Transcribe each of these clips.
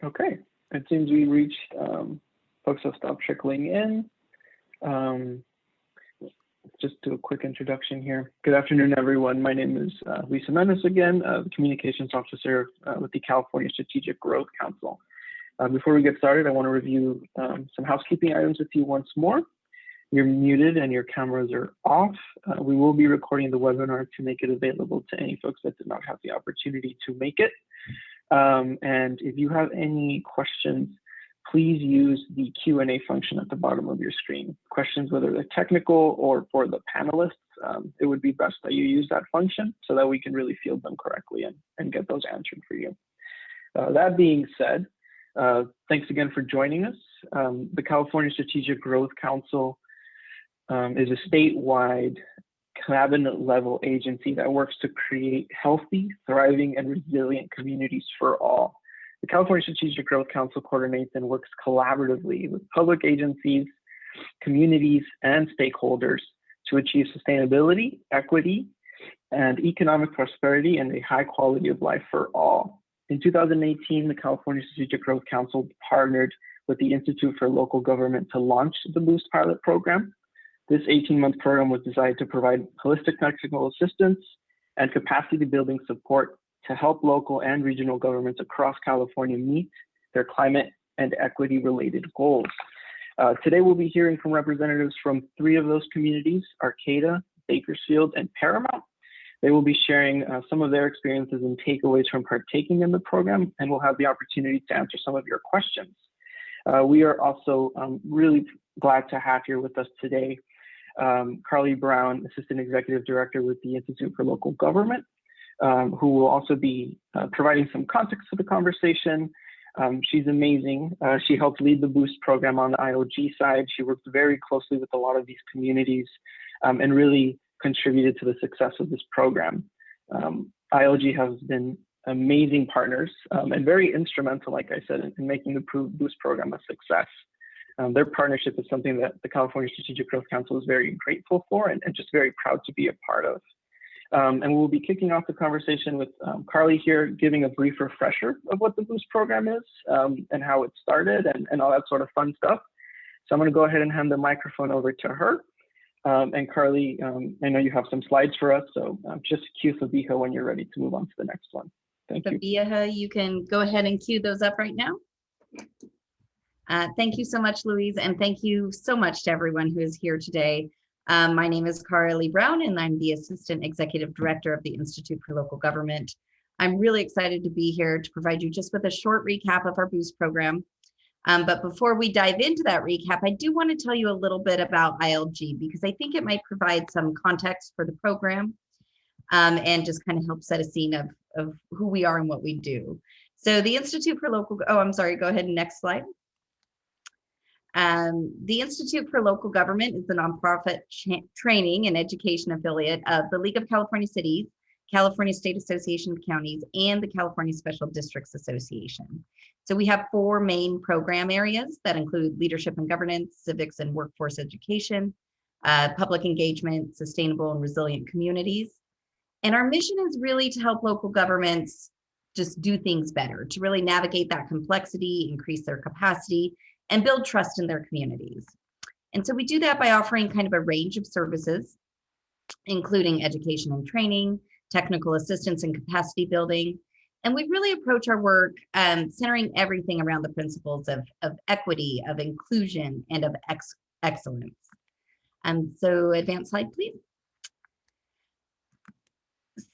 Okay, it seems we reached, folks have stopped trickling in. Just do a quick introduction here. Good afternoon, everyone. My name is Lisa Menace again, the Communications Officer with the California Strategic Growth Council. Before we get started, I want to review some housekeeping items with you once more. You're muted and your cameras are off. We will be recording the webinar to make it available to any folks that did not have the opportunity to make it. And if you have any questions, please use the Q&A function at the bottom of your screen. Questions, whether they're technical or for the panelists, it would be best that you use that function so that we can really field them correctly and get those answered for you. That being said, thanks again for joining us. The California Strategic Growth Council is a statewide cabinet-level agency that works to create healthy, thriving, and resilient communities for all. The California Strategic Growth Council coordinates and works collaboratively with public agencies, communities, and stakeholders to achieve sustainability, equity, and economic prosperity and a high quality of life for all. In 2018, the California Strategic Growth Council partnered with the Institute for Local Government to launch the Boost pilot program. This 18-month program was designed to provide holistic technical assistance and capacity building support to help local and regional governments across California meet their climate and equity related goals. Today, we'll be hearing from representatives from 3 of those communities, Arcata, Bakersfield, and Paramount. They will be sharing some of their experiences and takeaways from partaking in the program, and we'll have the opportunity to answer some of your questions. We are also really glad to have here with us today Carly Brown, Assistant Executive Director with the Institute for Local Government, who will also be providing some context to the conversation. She's amazing. She helped lead the Boost program on the ILG side. She worked very closely with a lot of these communities and really contributed to the success of this program. ILG has been amazing partners and very instrumental, like I said, in making the Boost program a success. Their partnership is something that the California Strategic Growth Council is very grateful for and just very proud to be a part of. And we'll be kicking off the conversation with Carly here, giving a brief refresher of what the Boost program is and how it started and all that sort of fun stuff. So I'm going to go ahead and hand the microphone over to her. And Carly, I know you have some slides for us, so just cue Fabiha when you're ready to move on to the next one. Thank you. Fabiha, you can go ahead and cue those up right now. Thank you so much, Louise, and thank you so much to everyone who is here today. My name is Carly Brown, and I'm the Assistant Executive Director of the Institute for Local Government. I'm really excited to be here to provide you just with a short recap of our Boost program. But before we dive into that recap, I do want to tell you a little bit about ILG because I think it might provide some context for the program and just kind of help set a scene of who we are and what we do. So the Institute for Local, go ahead and next slide. The Institute for Local Government is the nonprofit training and education affiliate of the League of California Cities, California State Association of Counties, and the California Special Districts Association. So we have 4 main program areas that include leadership and governance, civics and workforce education, public engagement, sustainable and resilient communities. And our mission is really to help local governments just do things better, to really navigate that complexity, increase their capacity, and build trust in their communities. And so we do that by offering kind of a range of services, including education and training, technical assistance and capacity building. And we really approach our work centering everything around the principles of equity, of inclusion, and of excellence. So advanced slide, please.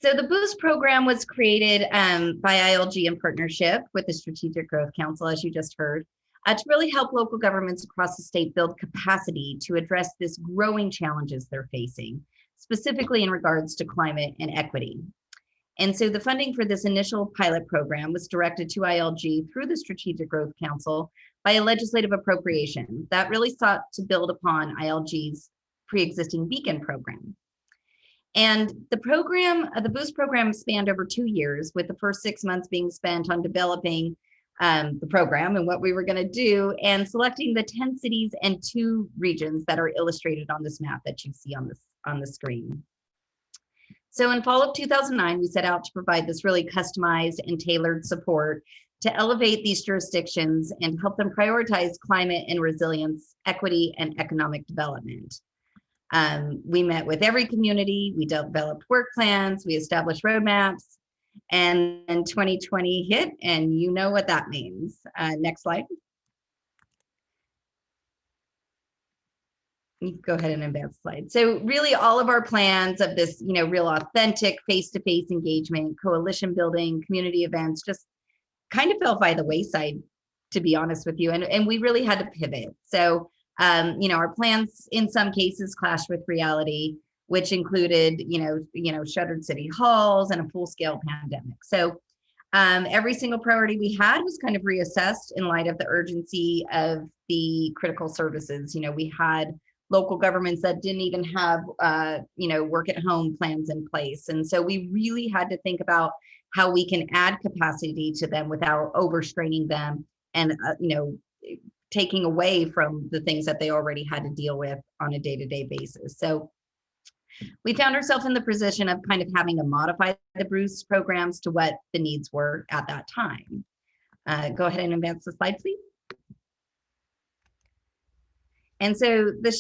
So the Boost program was created by ILG in partnership with the Strategic Growth Council, as you just heard, to really help local governments across the state build capacity to address this growing challenges they're facing, specifically in regards to climate and equity. And so the funding for this initial pilot program was directed to ILG through the Strategic Growth Council by a legislative appropriation that really sought to build upon ILG's pre-existing Beacon program. And the program, the Boost program spanned over 2 years, with the first 6 months being spent on developing the program and what we were going to do, and selecting the 10 cities and 2 regions that are illustrated on this map that you see on the screen. So in fall of 2009, we set out to provide this really customized and tailored support to elevate these jurisdictions and help them prioritize climate and resilience, equity, and economic development. We met with every community, we developed work plans, we established roadmaps, and then 2020 hit, and you know what that means. Next slide. You can go ahead and advance the slide. So really all of our plans of this, real authentic face-to-face engagement, coalition building, community events, just kind of fell by the wayside, to be honest with you. And we really had to pivot. So, our plans in some cases clashed with reality, which included, shuttered city halls and a full-scale pandemic. So every single priority we had was kind of reassessed in light of the urgency of the critical services. We had local governments that didn't even have, work at home plans in place. And so we really had to think about how we can add capacity to them without overstraining them and, taking away from the things that they already had to deal with on a day-to-day basis. So we found ourselves in the position of kind of having to modify the Bruce programs to what the needs were at that time. Go ahead and advance the slide, please. And so the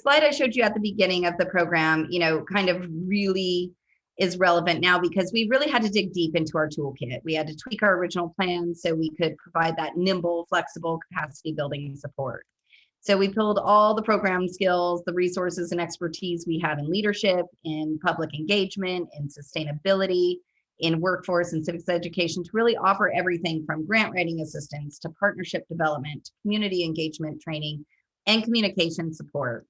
slide I showed you at the beginning of the program, kind of really is relevant now because we really had to dig deep into our toolkit. We had to tweak our original plan so we could provide that nimble, flexible capacity building support. So we pulled all the program skills, the resources and expertise we have in leadership, in public engagement, in sustainability, in workforce and civics education to really offer everything from grant writing assistance to partnership development, to community engagement training, and communication support.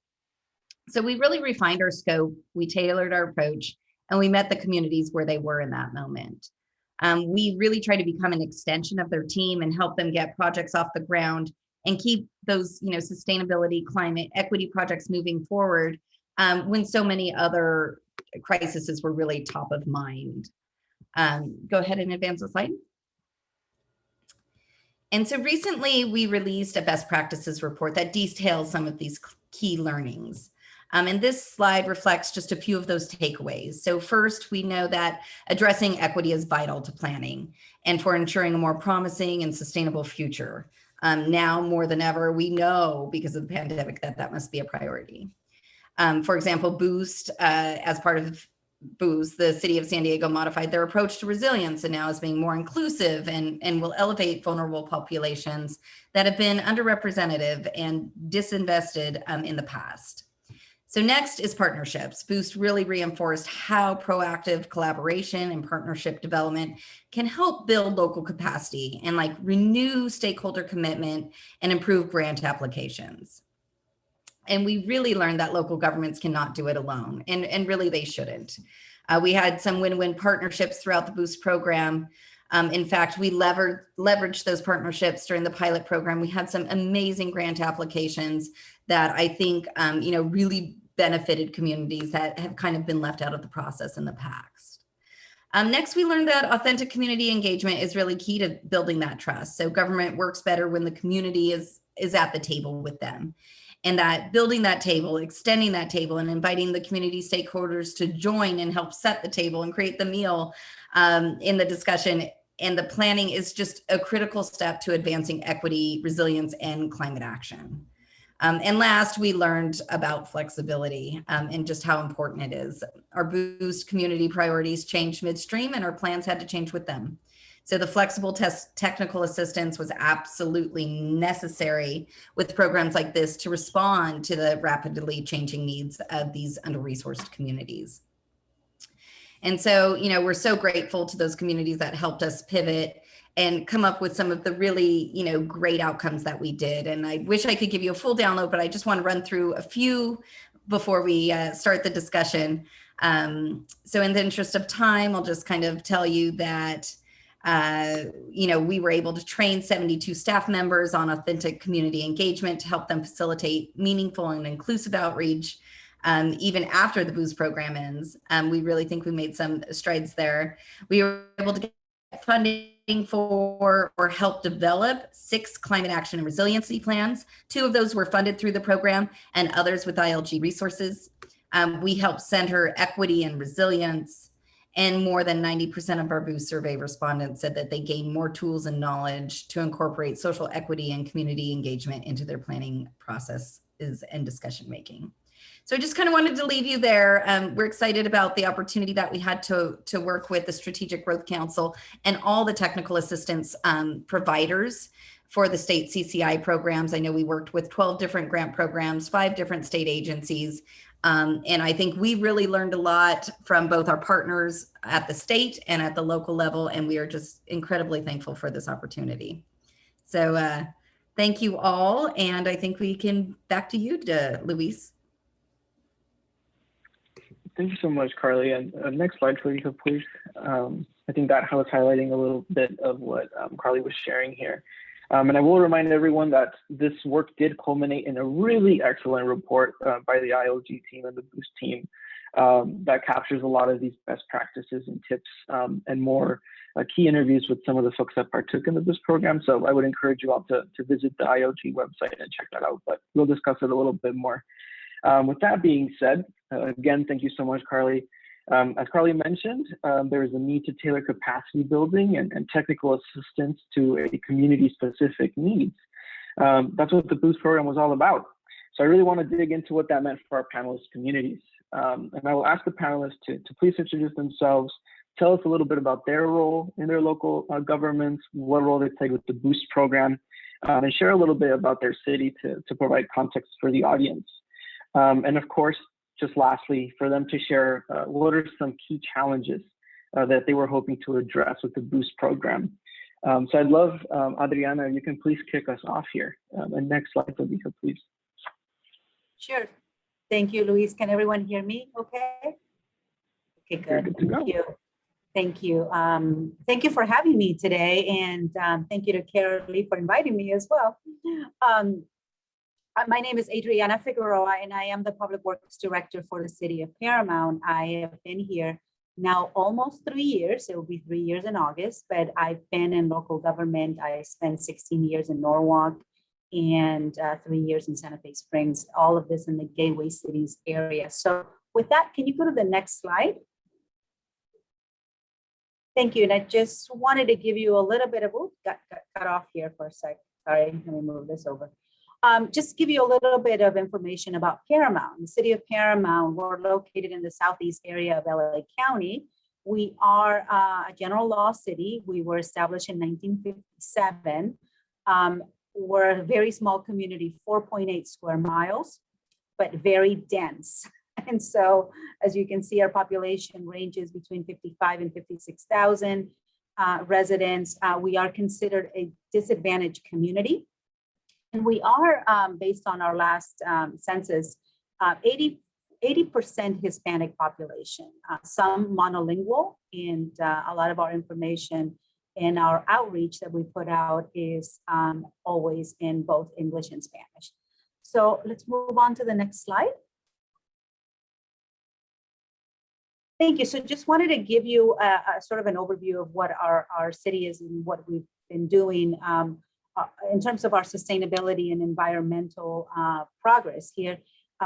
So we really refined our scope, we tailored our approach, and we met the communities where they were in that moment. We really try to become an extension of their team and help them get projects off the ground and keep those, sustainability, climate, equity projects moving forward when so many other crises were really top of mind. Go ahead and advance the slide. And so recently we released a best practices report that details some of these key learnings. And this slide reflects just a few of those takeaways. So first, we know that addressing equity is vital to planning and for ensuring a more promising and sustainable future. Now more than ever, we know because of the pandemic that must be a priority. For example, Boost, as part of Boost, the city of San Diego modified their approach to resilience and now is being more inclusive and will elevate vulnerable populations that have been underrepresented and disinvested in the past. So next is partnerships. Boost really reinforced how proactive collaboration and partnership development can help build local capacity and renew stakeholder commitment and improve grant applications. And we really learned that local governments cannot do it alone, and really they shouldn't. We had some win-win partnerships throughout the Boost program. In fact, we leveraged those partnerships during the pilot program. We had some amazing grant applications that I think, really benefited communities that have kind of been left out of the process in the past. Next, we learned that authentic community engagement is really key to building that trust. So government works better when the community is at the table with them. And that building that table, extending that table, and inviting the community stakeholders to join and help set the table and create the meal in the discussion and the planning is just a critical step to advancing equity, resilience, and climate action. And last, we learned about flexibility and just how important it is. Our Boost community priorities changed midstream and our plans had to change with them. So the flexible technical assistance was absolutely necessary with programs like this to respond to the rapidly changing needs of these under-resourced communities. And so, we're so grateful to those communities that helped us pivot and come up with some of the really, great outcomes that we did. And I wish I could give you a full download, but I just want to run through a few before we start the discussion. So in the interest of time, I'll just kind of tell you that we were able to train 72 staff members on authentic community engagement to help them facilitate meaningful and inclusive outreach, even after the Boost program ends. We really think we made some strides there. We were able to get funding for or help develop 6 climate action and resiliency plans. 2 of those were funded through the program and others with ILG resources. We helped center equity and resilience. And more than 90% of our boost survey respondents said that they gained more tools and knowledge to incorporate social equity and community engagement into their planning processes and discussion making. So I just kind of wanted to leave you there. We're excited about the opportunity that we had to work with the Strategic Growth Council and all the technical assistance providers for the state CCI programs. I know we worked with 12 different grant programs, 5 different state agencies. And I think we really learned a lot from both our partners at the state and at the local level. And we are just incredibly thankful for this opportunity. So thank you all. And I think we can back to you, Luis. Thank you so much, Carly. And next slide, please. I think that was highlighting a little bit of what Carly was sharing here. And I will remind everyone that this work did culminate in a really excellent report by the ILG team and the Boost team that captures a lot of these best practices and tips and more key interviews with some of the folks that partook in the Boost program. So I would encourage you all to visit the ILG website and check that out, but we'll discuss it a little bit more. With that being said, again, thank you so much, Carly. As Carly mentioned, there is a need to tailor capacity building and technical assistance to a community-specific needs. That's what the Boost program was all about. So I really want to dig into what that meant for our panelist communities. And I will ask the panelists to please introduce themselves, tell us a little bit about their role in their local governments, what role they played with the Boost program, and share a little bit about their city to provide context for the audience. And of course, just lastly, for them to share what are some key challenges that they were hoping to address with the Boost program. So I'd love, Adriana, you can please kick us off here. And next slide, Felicia, please. Sure. Thank you, Luis. Can everyone hear me okay? Okay, good. Good to go. Thank you. Thank you. Thank you for having me today. And thank you to Carly for inviting me as well. My name is Adriana Figueroa, and I am the Public Works Director for the City of Paramount. I have been here now almost 3 years. It will be 3 years in August, but I've been in local government. I spent 16 years in Norwalk and 3 years in Santa Fe Springs, all of this in the Gateway Cities area. So with that, can you go to the next slide? Thank you. And I just wanted to give you a little bit of, got cut off here for a sec. Sorry, let me move this over. Just give you a little bit of information about Paramount. The city of Paramount, we're located in the southeast area of LA County. We are a general law city. We were established in 1957. We're a very small community, 4.8 square miles, but very dense. And so, as you can see, our population ranges between 55 and 56,000 residents. We are considered a disadvantaged community. And we are, based on our last census, 80% Hispanic population, some monolingual, and a lot of our information and our outreach that we put out is always in both English and Spanish. So let's move on to the next slide. Thank you. So just wanted to give you a sort of an overview of what our city is and what we've been doing in terms of our sustainability and environmental progress here.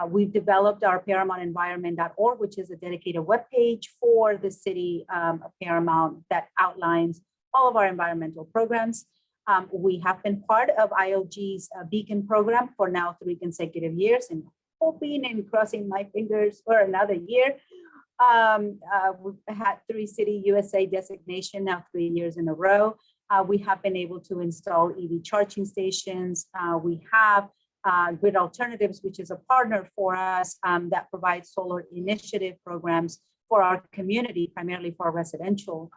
We've developed our ParamountEnvironment.org, which is a dedicated webpage for the city of Paramount that outlines all of our environmental programs. We have been part of ILG's Beacon program for now 3 consecutive years, and hoping and crossing my fingers for another year. We've had 3 City USA designation now 3 years in a row. We have been able to install EV charging stations. We have Grid Alternatives, which is a partner for us that provides solar initiative programs for our community, primarily for our residential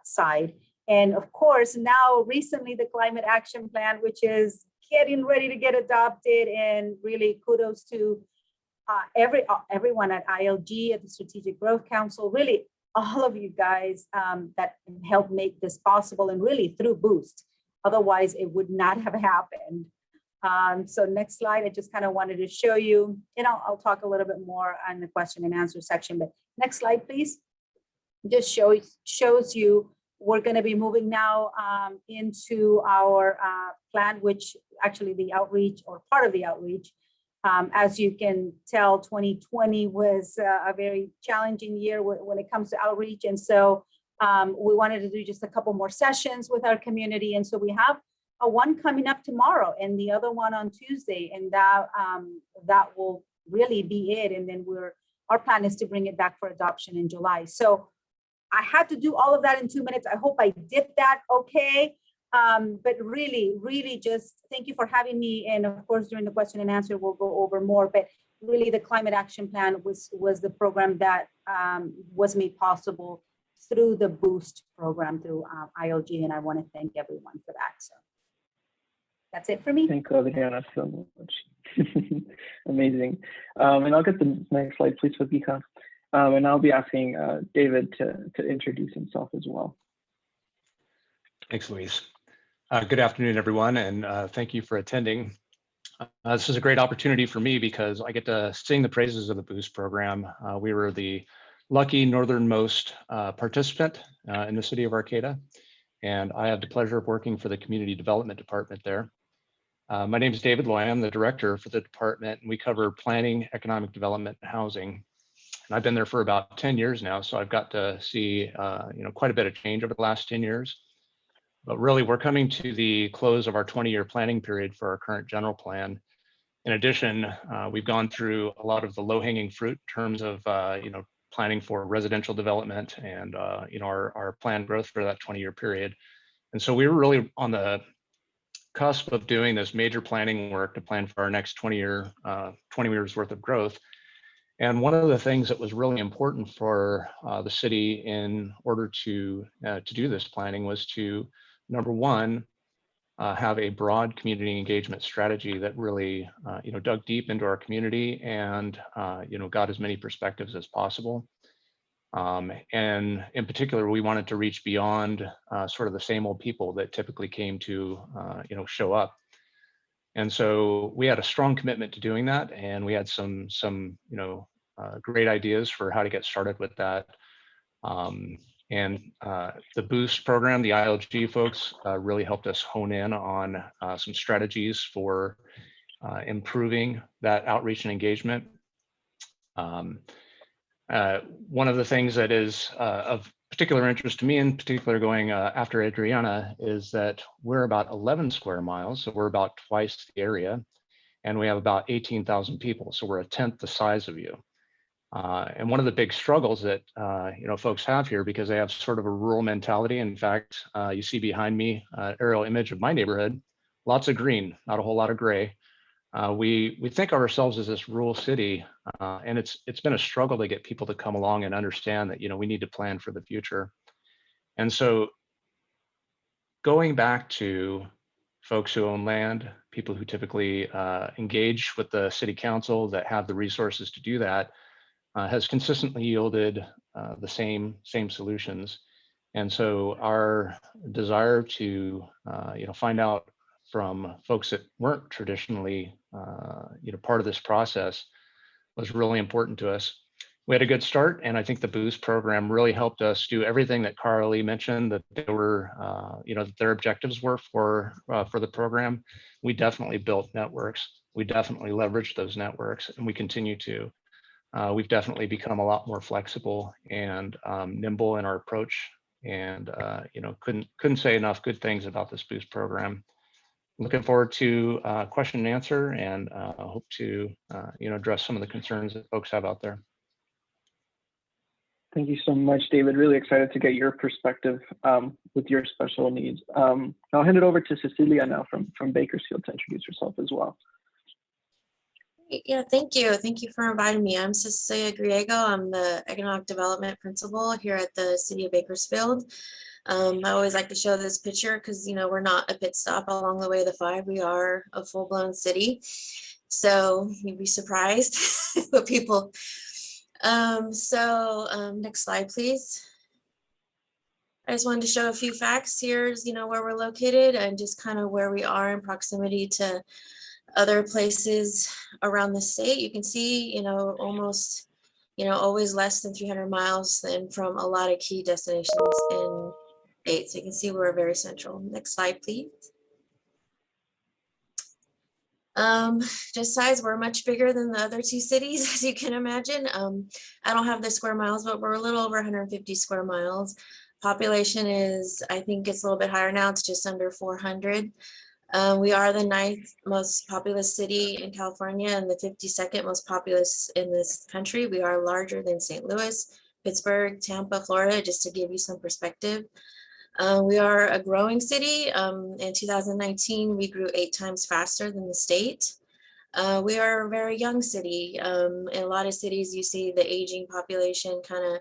side. And of course, now recently the Climate Action Plan, which is getting ready to get adopted, and really kudos to everyone at ILG, at the Strategic Growth Council, really all of you guys that helped make this possible, and really through Boost. Otherwise, it would not have happened. So next slide, I just kind of wanted to show you, I'll talk a little bit more on the question and answer section, but next slide, please. Just shows you we're going to be moving now into our plan, which actually the outreach, or part of the outreach, As you can tell, 2020 was a very challenging year when it comes to outreach. And so we wanted to do just a couple more sessions with our community. And so we have one coming up tomorrow and the other one on Tuesday. And that will really be it. And then our plan is to bring it back for adoption in July. So I had to do all of that in 2 minutes. I hope I did that okay. But really just thank you for having me. And of course, during the question and answer, we'll go over more, but really the climate action plan was the program that was made possible through the Boost program through ILG. And I want to thank everyone for that. So that's it for me. Thank you, Adriana, so much. Amazing. And I'll get the next slide, please, Vika. And I'll be asking David to introduce himself as well. Thanks, Luis. Good afternoon, everyone, and thank you for attending. This is a great opportunity for me because I get to sing the praises of the Boost program. We were the lucky northernmost participant in the city of Arcata, and I have the pleasure of working for the community development department there. My name is David Loy. I'm the director for the department, and we cover planning, economic development, and housing. And I've been there for about 10 years now, so I've got to see quite a bit of change over the last 10 years. But really, we're coming to the close of our 20-year planning period for our current general plan. In addition, we've gone through a lot of the low-hanging fruit in terms of planning for residential development and our planned growth for that 20-year period. And so we were really on the cusp of doing this major planning work to plan for our next 20 years worth of growth. And one of the things that was really important for the city in order to do this planning was to, number one, have a broad community engagement strategy that really dug deep into our community and got as many perspectives as possible. And in particular, we wanted to reach beyond sort of the same old people that typically came to show up. And so we had a strong commitment to doing that, and we had some great ideas for how to get started with that. And the Boost program, the ILG folks really helped us hone in on some strategies for improving that outreach and engagement. One of the things that is of particular interest to me, in particular going after Adriana, is that we're about 11 square miles, so we're about twice the area, and we have about 18,000 people, so we're a tenth the size of you. And one of the big struggles that folks have here, because they have sort of a rural mentality. In fact, you see behind me an aerial image of my neighborhood, lots of green, not a whole lot of gray. We think of ourselves as this rural city, and it's been a struggle to get people to come along and understand that we need to plan for the future. And so going back to folks who own land, people who typically engage with the city council that have the resources to do that, has consistently yielded the same solutions. And so our desire to find out from folks that weren't traditionally part of this process was really important to us. We had a good start, and I think the Boost program really helped us do everything that Carly mentioned that they were, that their objectives were for the program. We definitely built networks. We definitely leveraged those networks, and we continue to. We've definitely become a lot more flexible and nimble in our approach, and couldn't say enough good things about this Boost program. Looking forward to question and answer, and hope to address some of the concerns that folks have out there. Thank you so much, David. Really excited to get your perspective with your special needs. I'll hand it over to Cecilia now from Bakersfield to introduce herself as well. Yeah, thank you. Thank you for inviting me. I'm Cecilia Griego. I'm the Economic Development Principal here at the City of Bakersfield. I always like to show this picture because, we're not a pit stop along the way of the 5. We are a full-blown city. So you'd be surprised what people. Next slide, please. I just wanted to show a few facts. Here's, where we're located and just kind of where we are in proximity to other places around the state. You can see, almost, always less than 300 miles and from a lot of key destinations in state. So you can see we're very central. Next slide, please. Just size, we're much bigger than the other two cities, as you can imagine. I don't have the square miles, but we're a little over 150 square miles. Population is, I think it's a little bit higher now. It's just under 400. We are the 9th most populous city in California and the 52nd most populous in this country. We are larger than St. Louis, Pittsburgh, Tampa, Florida, just to give you some perspective. We are a growing city. In 2019, we grew 8 times faster than the state. We are a very young city. In a lot of cities, you see the aging population kind of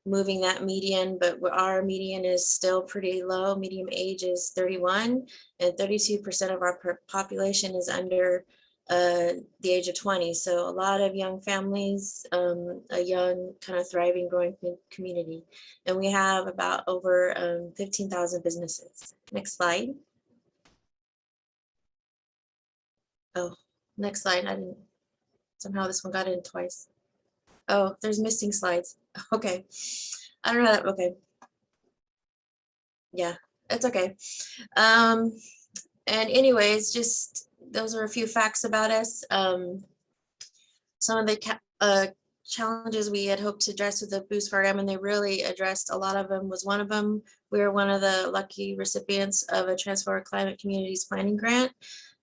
moving that median, but our median is still pretty low. Median age is 31, and 32% of our population is under the age of 20. So a lot of young families, a young kind of thriving, growing community. And we have about over 15,000 businesses. Next slide. Oh, next slide. I didn't, somehow this one got in twice. Oh, there's missing slides. Okay. I don't know that. Okay. Yeah, it's okay. And anyways, just those are a few facts about us. Some of the challenges we had hoped to address with the Boost program, and they really addressed a lot of them, was one of them. We were one of the lucky recipients of a Transform Climate Communities Planning Grant.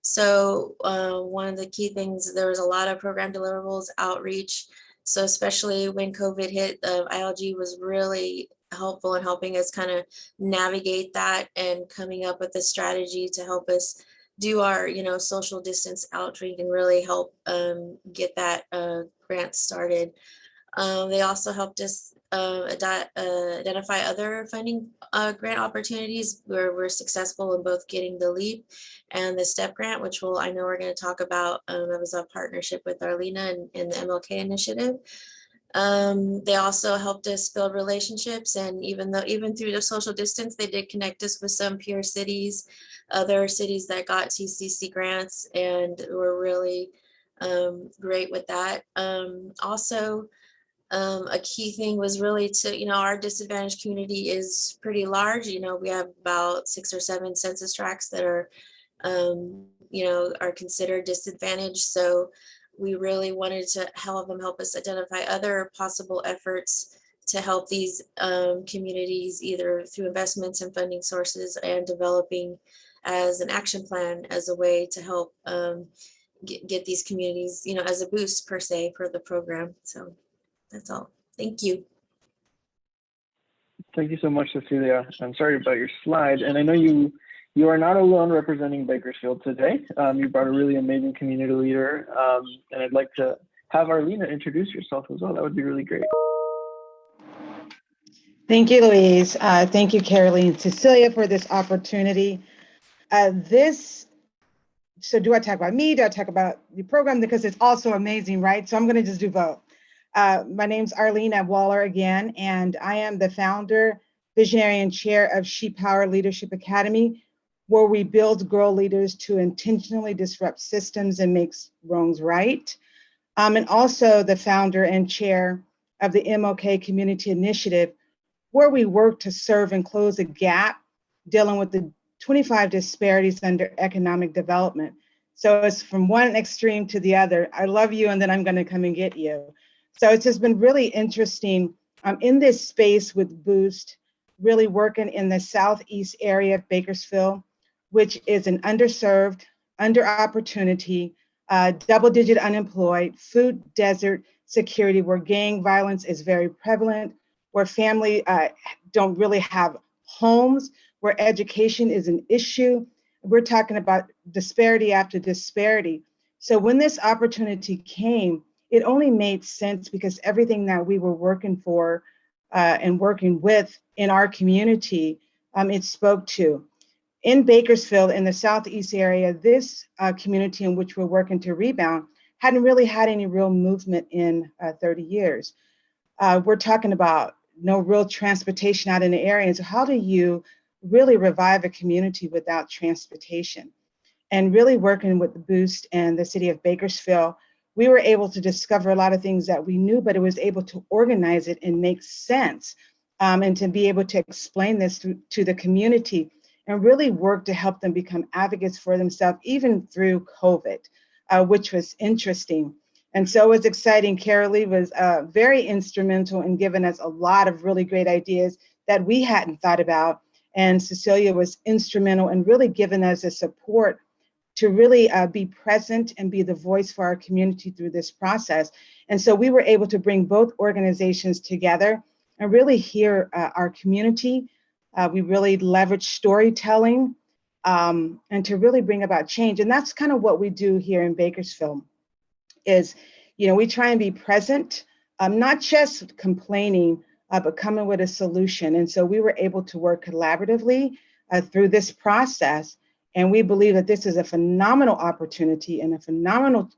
So one of the key things, there was a lot of program deliverables, outreach. So especially when COVID hit, ILG was really helpful in helping us kind of navigate that and coming up with a strategy to help us do our, social distance outreach and really help get that grant started. They also helped us identify other funding grant opportunities where we're successful in both getting the LEAP and the STEP grant, which I know we're going to talk about. It was a partnership with Arlena and the MLK initiative. They also helped us build relationships, and even through the social distance, they did connect us with some peer cities, other cities that got TCC grants, and were really great with that. Also, a key thing was really to, our disadvantaged community is pretty large. We have about 6 or 7 census tracts that are, are considered disadvantaged. So we really wanted to help us identify other possible efforts to help these communities, either through investments and funding sources and developing as an action plan as a way to help get these communities, as a boost per se for the program. So that's all. Thank you. Thank you so much, Cecilia. I'm sorry about your slide. And I know you are not alone representing Bakersfield today. You brought a really amazing community leader. And I'd like to have Arlena introduce yourself as well. That would be really great. Thank you, Louise. Thank you, Caroline and Cecilia, for this opportunity. So do I talk about me? Do I talk about the program? Because it's also amazing, right? So I'm going to just do both. My name's Arlena Waller again, and I am the founder, visionary, and chair of She Power Leadership Academy, where we build girl leaders to intentionally disrupt systems and make wrongs right. And also the founder and chair of the MLK Community Initiative, where we work to serve and close a gap dealing with the 25 disparities under economic development. So it's from one extreme to the other. I love you, and then I'm going to come and get you. So it's just been really interesting in this space with Boost, really working in the southeast area of Bakersfield, which is an underserved, under opportunity, double-digit unemployed, food desert security, where gang violence is very prevalent, where family don't really have homes, where education is an issue. We're talking about disparity after disparity. So when this opportunity came, it only made sense because everything that we were working for and working with in our community, it spoke to. In Bakersfield, in the southeast area, this community in which we're working to rebound hadn't really had any real movement in 30 years. We're talking about no real transportation out in the area. And so how do you really revive a community without transportation? And really working with the Boost and the city of Bakersfield, we were able to discover a lot of things that we knew, but it was able to organize it and make sense, and to be able to explain this to the community and really work to help them become advocates for themselves, even through COVID. which was interesting. And so it was exciting. Carolee was very instrumental in giving us a lot of really great ideas that we hadn't thought about. And Cecilia was instrumental in really giving us the support to really be present and be the voice for our community through this process. And so we were able to bring both organizations together and really hear our community. We really leveraged storytelling and to really bring about change. And that's kind of what we do here in Bakersfield is, we try and be present, not just complaining, but coming with a solution. And so we were able to work collaboratively through this process. And we believe that this is a phenomenal opportunity and a phenomenal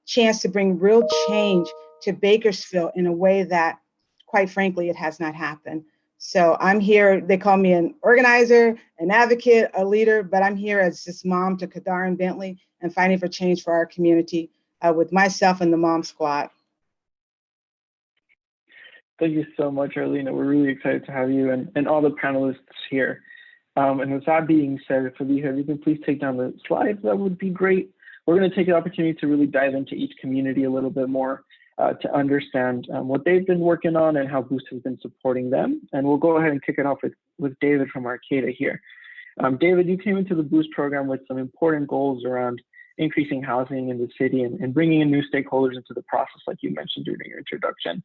chance to bring real change to Bakersfield in a way that, quite frankly, it has not happened. So I'm here, they call me an organizer, an advocate, a leader, but I'm here as this mom to Kadar and Bentley and fighting for change for our community with myself and the Mom Squad. Thank you so much, Arlena. We're really excited to have you and all the panelists here. And with that being said, Felicia, if you can please take down the slides, that would be great. We're going to take the opportunity to really dive into each community a little bit more to understand what they've been working on and how Boost has been supporting them. And we'll go ahead and kick it off with David from Arcata here. David, you came into the Boost program with some important goals around increasing housing in the city and bringing in new stakeholders into the process, like you mentioned during your introduction.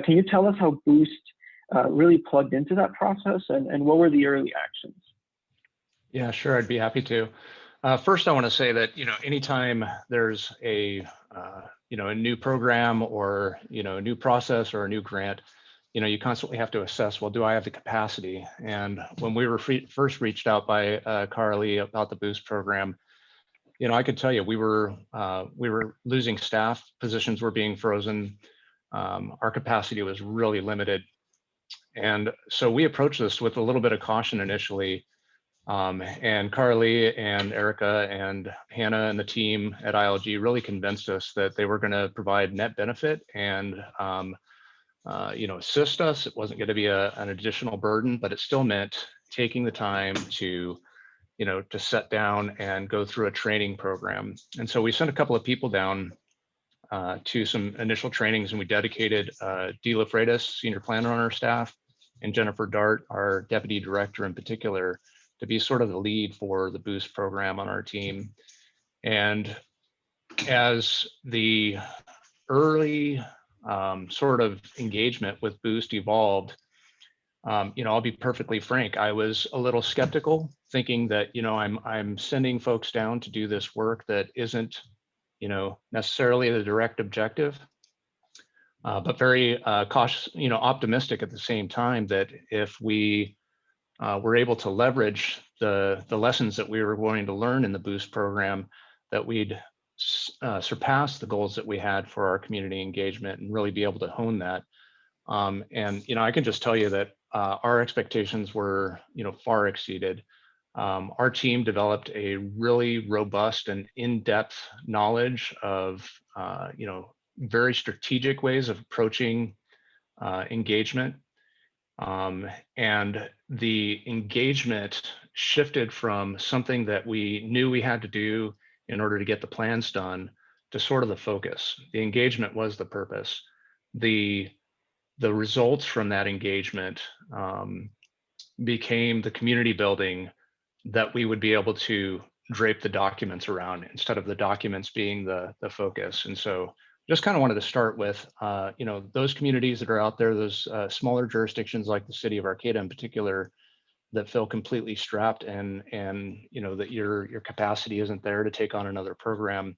Can you tell us how Boost really plugged into that process and what were the early actions? Yeah, sure, I'd be happy to. First, I want to say that, anytime there's a new program or, a new process or a new grant, you constantly have to assess, well, do I have the capacity? And when we were first reached out by Carly about the Boost program, I could tell you we were losing staff, positions were being frozen, our capacity was really limited. And so we approached this with a little bit of caution initially. And Carly and Erica and Hannah and the team at ILG really convinced us that they were going to provide net benefit and assist us. It wasn't going to be an additional burden, but it still meant taking the time to set down and go through a training program. And so we sent a couple of people down to some initial trainings, and we dedicated Dee Lafreitas, senior planner on our staff, and Jennifer Dart, our deputy director in particular, to be sort of the lead for the Boost program on our team. And as the early sort of engagement with Boost evolved, I'll be perfectly frank, I was a little skeptical, thinking that, I'm sending folks down to do this work that isn't, necessarily the direct objective, but very cautious, optimistic at the same time that if we were able to leverage the lessons that we were going to learn in the Boost program, that we'd surpass the goals that we had for our community engagement and really be able to hone that. And I can just tell you that our expectations were far exceeded. Our team developed a really robust and in-depth knowledge of very strategic ways of approaching engagement. And the engagement shifted from something that we knew we had to do in order to get the plans done to sort of the focus. The engagement was the purpose. The results from that engagement became the community building that we would be able to drape the documents around instead of the documents being the focus. And so just kind of wanted to start with, those communities that are out there, those smaller jurisdictions like the city of Arcata in particular, that feel completely strapped and that your capacity isn't there to take on another program.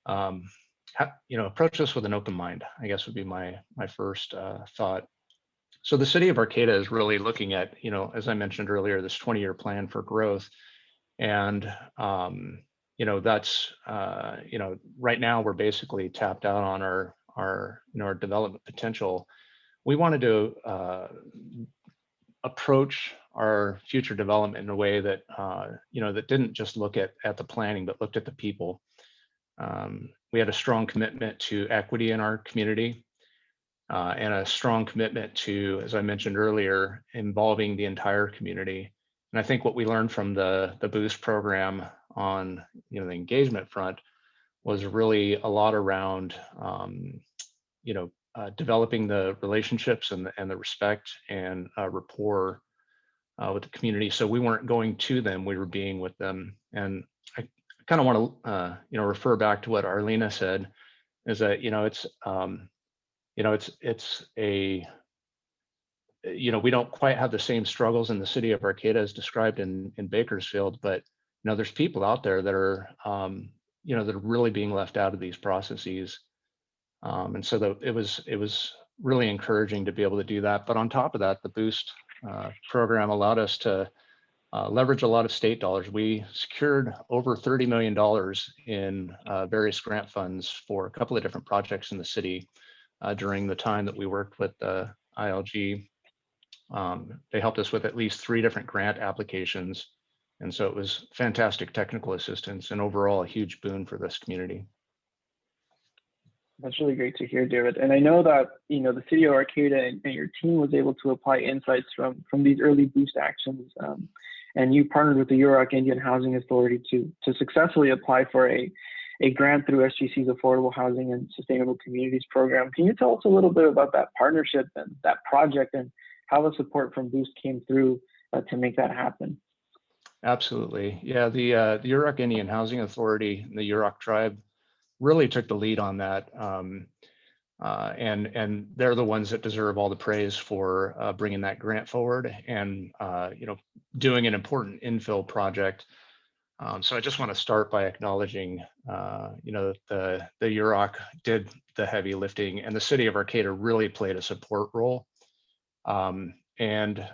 Approach this with an open mind, I guess would be my first thought. So the city of Arcata is really looking at, as I mentioned earlier, this 20-year plan for growth. And, that's, right now we're basically tapped out on our development potential. We wanted to approach our future development in a way that, that didn't just look at the planning, but looked at the people. We had a strong commitment to equity in our community. And a strong commitment to, as I mentioned earlier, involving the entire community. And I think what we learned from the Boost program on the engagement front was really a lot around, developing the relationships and the respect and rapport with the community. So we weren't going to them, we were being with them. And I kind of want to, refer back to what Arlena said, is that, it's a, we don't quite have the same struggles in the city of Arcata as described in Bakersfield, but, there's people out there that are, that are really being left out of these processes. And so it was really encouraging to be able to do that. But on top of that, the Boost program allowed us to leverage a lot of state dollars. We secured over $30 million in various grant funds for a couple of different projects in the city during the time that we worked with ILG. They helped us with at least 3 different grant applications. And so it was fantastic technical assistance and overall a huge boon for this community. That's really great to hear, David. And I know that, the city of Arcata and your team was able to apply insights from these early Boost actions. And you partnered with the Yurok Indian Housing Authority to successfully apply for a grant through SGC's Affordable Housing and Sustainable Communities program. Can you tell us a little bit about that partnership and that project and how the support from Boost came through to make that happen? Absolutely. Yeah, the Yurok Indian Housing Authority and the Yurok tribe really took the lead on that. And they're the ones that deserve all the praise for bringing that grant forward and, doing an important infill project. So I just want to start by acknowledging, the Yurok did the heavy lifting and the city of Arcata really played a support role. And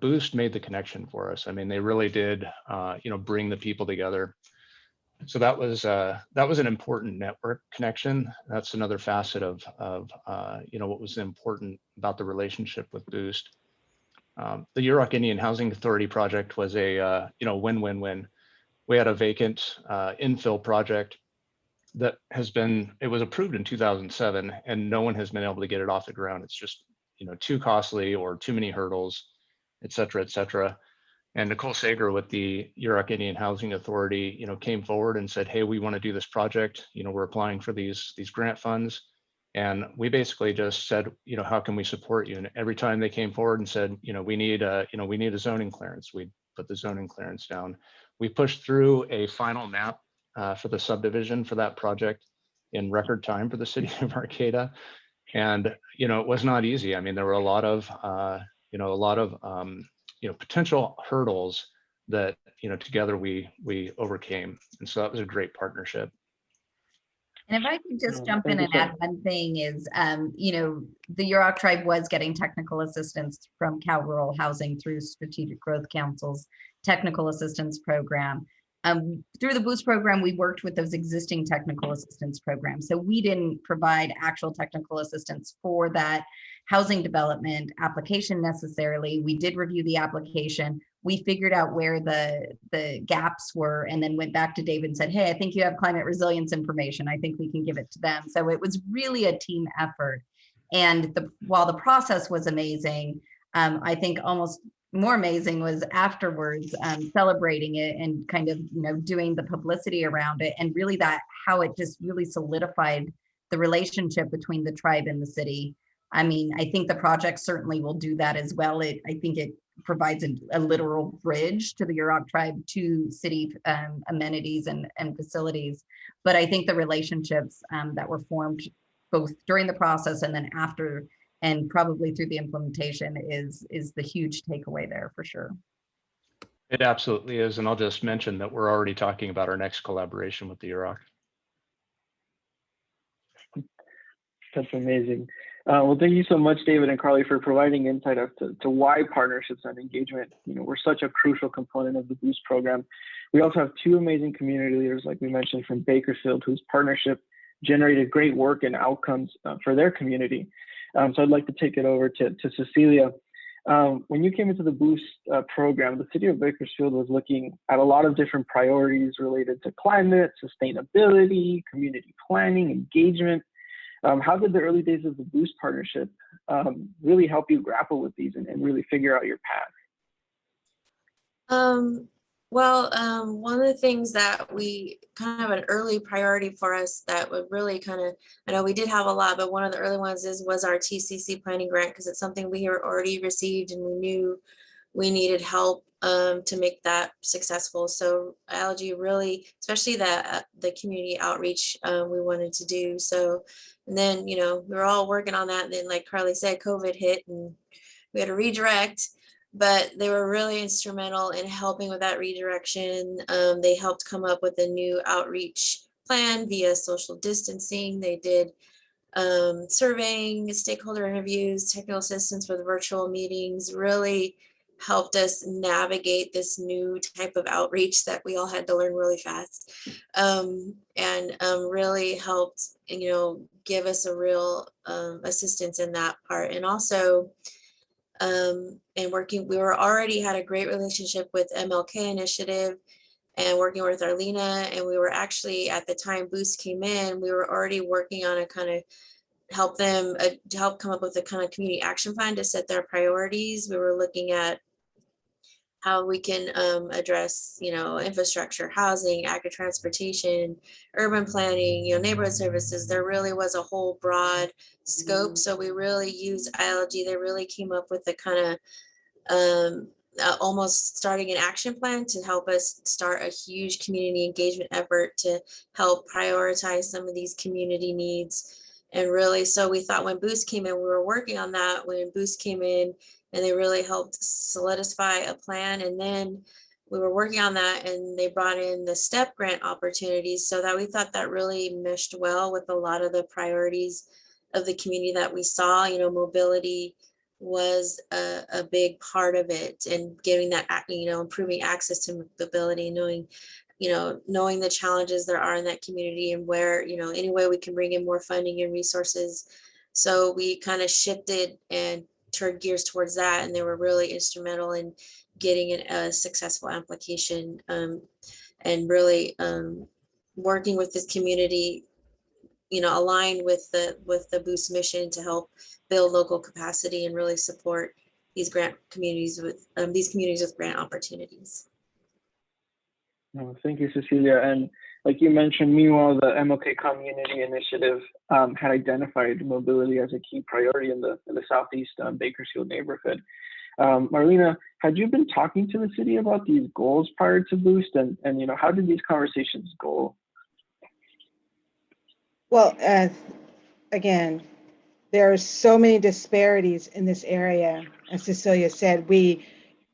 Boost made the connection for us. I mean, they really did, bring the people together. So that was an important network connection. That's another facet of what was important about the relationship with Boost. The Yurok Indian Housing Authority project was a win-win-win. We had a vacant infill project that it was approved in 2007, and no one has been able to get it off the ground. It's just too costly or too many hurdles, et cetera, et cetera. And Nicole Sager with the Yurok Indian Housing Authority, came forward and said, "Hey, we want to do this project. We're applying for these grant funds." And we basically just said, "How can we support you?" And every time they came forward and said, "We need a zoning clearance," we put the zoning clearance down. We pushed through a final map for the subdivision for that project in record time for the city of Arcata. And, it was not easy. I mean, there were a lot of potential hurdles that, together we overcame. And so that was a great partnership. And if I could just jump in and add one thing is, the Yurok tribe was getting technical assistance from Cal Rural Housing through Strategic Growth Council's technical assistance program. Through the Boost program, we worked with those existing technical assistance programs. So we didn't provide actual technical assistance for that housing development application necessarily. We did review the application. We figured out where the gaps were and then went back to David and said, "Hey, I think you have climate resilience information. I think we can give it to them." So it was really a team effort. And while the process was amazing, I think almost more amazing was afterwards celebrating it and kind of doing the publicity around it, and really how it just really solidified the relationship between the tribe and the city. I mean, I think the project certainly will do that as well. I think it provides a literal bridge to the Yurok tribe to city amenities and facilities. But I think the relationships that were formed both during the process and then after, and probably through the implementation, is the huge takeaway there for sure. It absolutely is. And I'll just mention that we're already talking about our next collaboration with the Yurok. That's amazing. Well, thank you so much, David and Carly, for providing insight as to why partnerships and engagement, were such a crucial component of the Boost program. We also have 2 amazing community leaders, like we mentioned, from Bakersfield, whose partnership generated great work and outcomes for their community. So I'd like to take it over to Cecilia. When you came into the Boost program, the city of Bakersfield was looking at a lot of different priorities related to climate, sustainability, community planning, engagement. How did the early days of the Boost partnership really help you grapple with these and really figure out your path? Well, one of the things that we kind of an early priority for us that would really kind of, I know we did have a lot, but one of the early ones was our TCC planning grant, because it's something we were already received and we knew we needed help to make that successful. So ILG really, especially the community outreach we wanted to do. So, and then, you know, we were all working on that. And then like Carly said, COVID hit and we had to redirect, but they were really instrumental in helping with that redirection. They helped come up with a new outreach plan via social distancing. They did surveying, stakeholder interviews, technical assistance with virtual meetings, really helped us navigate this new type of outreach that we all had to learn really fast, and really helped, you know, give us a real assistance in that part. And also, and working, we were already had a great relationship with MLK Initiative and working with Arlena. And we were actually, at the time Boost came in, we were already working on a kind of help them to help come up with a kind of community action plan to set their priorities. We were looking at how we can address, you know, infrastructure, housing, active transportation, urban planning, you know, neighborhood services. There really was a whole broad scope. So we really used ILG. They really came up with a kind of almost starting an action plan to help us start a huge community engagement effort to help prioritize some of these community needs. And really, so we thought when Boost came in, we were working on that when Boost came in, and they really helped solidify a plan. And then we were working on that, and they brought in the STEP grant opportunities, so that we thought that really meshed well with a lot of the priorities of the community that we saw. You know, mobility was a big part of it, and giving that, you know, improving access to mobility, knowing the challenges there are in that community, and where, you know, any way we can bring in more funding and resources. So we kind of shifted and turned gears towards that, and they were really instrumental in getting a successful application, and really working with this community, you know, aligned with the Boost mission to help build local capacity and really support these communities with grant opportunities. Oh, thank you, Cecilia. And like you mentioned, meanwhile, the MLK Community Initiative had identified mobility as a key priority in the Southeast Bakersfield neighborhood. Marlena, had you been talking to the city about these goals prior to Boost, and you know, how did these conversations go? Well, again, there are so many disparities in this area. As Cecilia said, we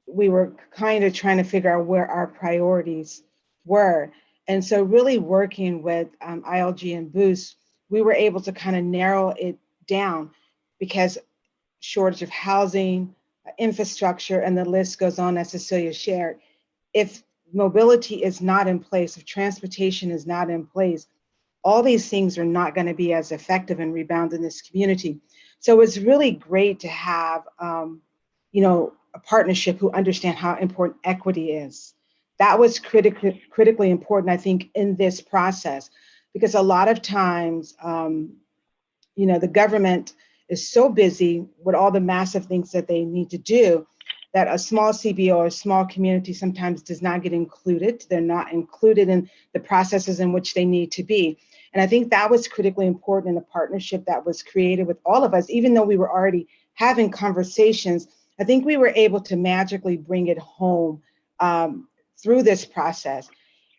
were kind of trying to figure out where our priorities were. And so really working with ILG and Boost, we were able to kind of narrow it down, because shortage of housing, infrastructure, and the list goes on, as Cecilia shared. If mobility is not in place, if transportation is not in place, all these things are not going to be as effective and rebound in this community. So it's really great to have, you know, a partnership who understand how important equity is. That was critically important, I think, in this process, because a lot of times, you know, the government is so busy with all the massive things that they need to do that a small CBO or a small community sometimes does not get included. They're not included in the processes in which they need to be. And I think that was critically important in the partnership that was created with all of us. Even though we were already having conversations, I think we were able to magically bring it home through this process,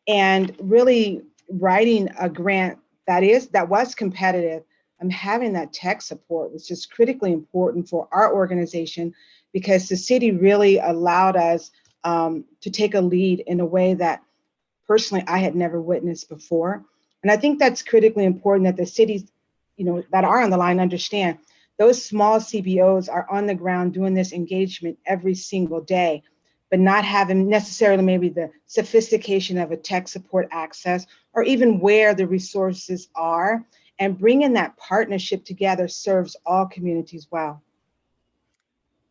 and really writing a grant that was competitive. Having that tech support was just critically important for our organization, because the city really allowed us to take a lead in a way that personally I had never witnessed before. And I think that's critically important, that the cities, you know, that are on the line understand those small CBOs are on the ground doing this engagement every single day, but not having necessarily maybe the sophistication of a tech support access, or even where the resources are. And bringing that partnership together serves all communities well.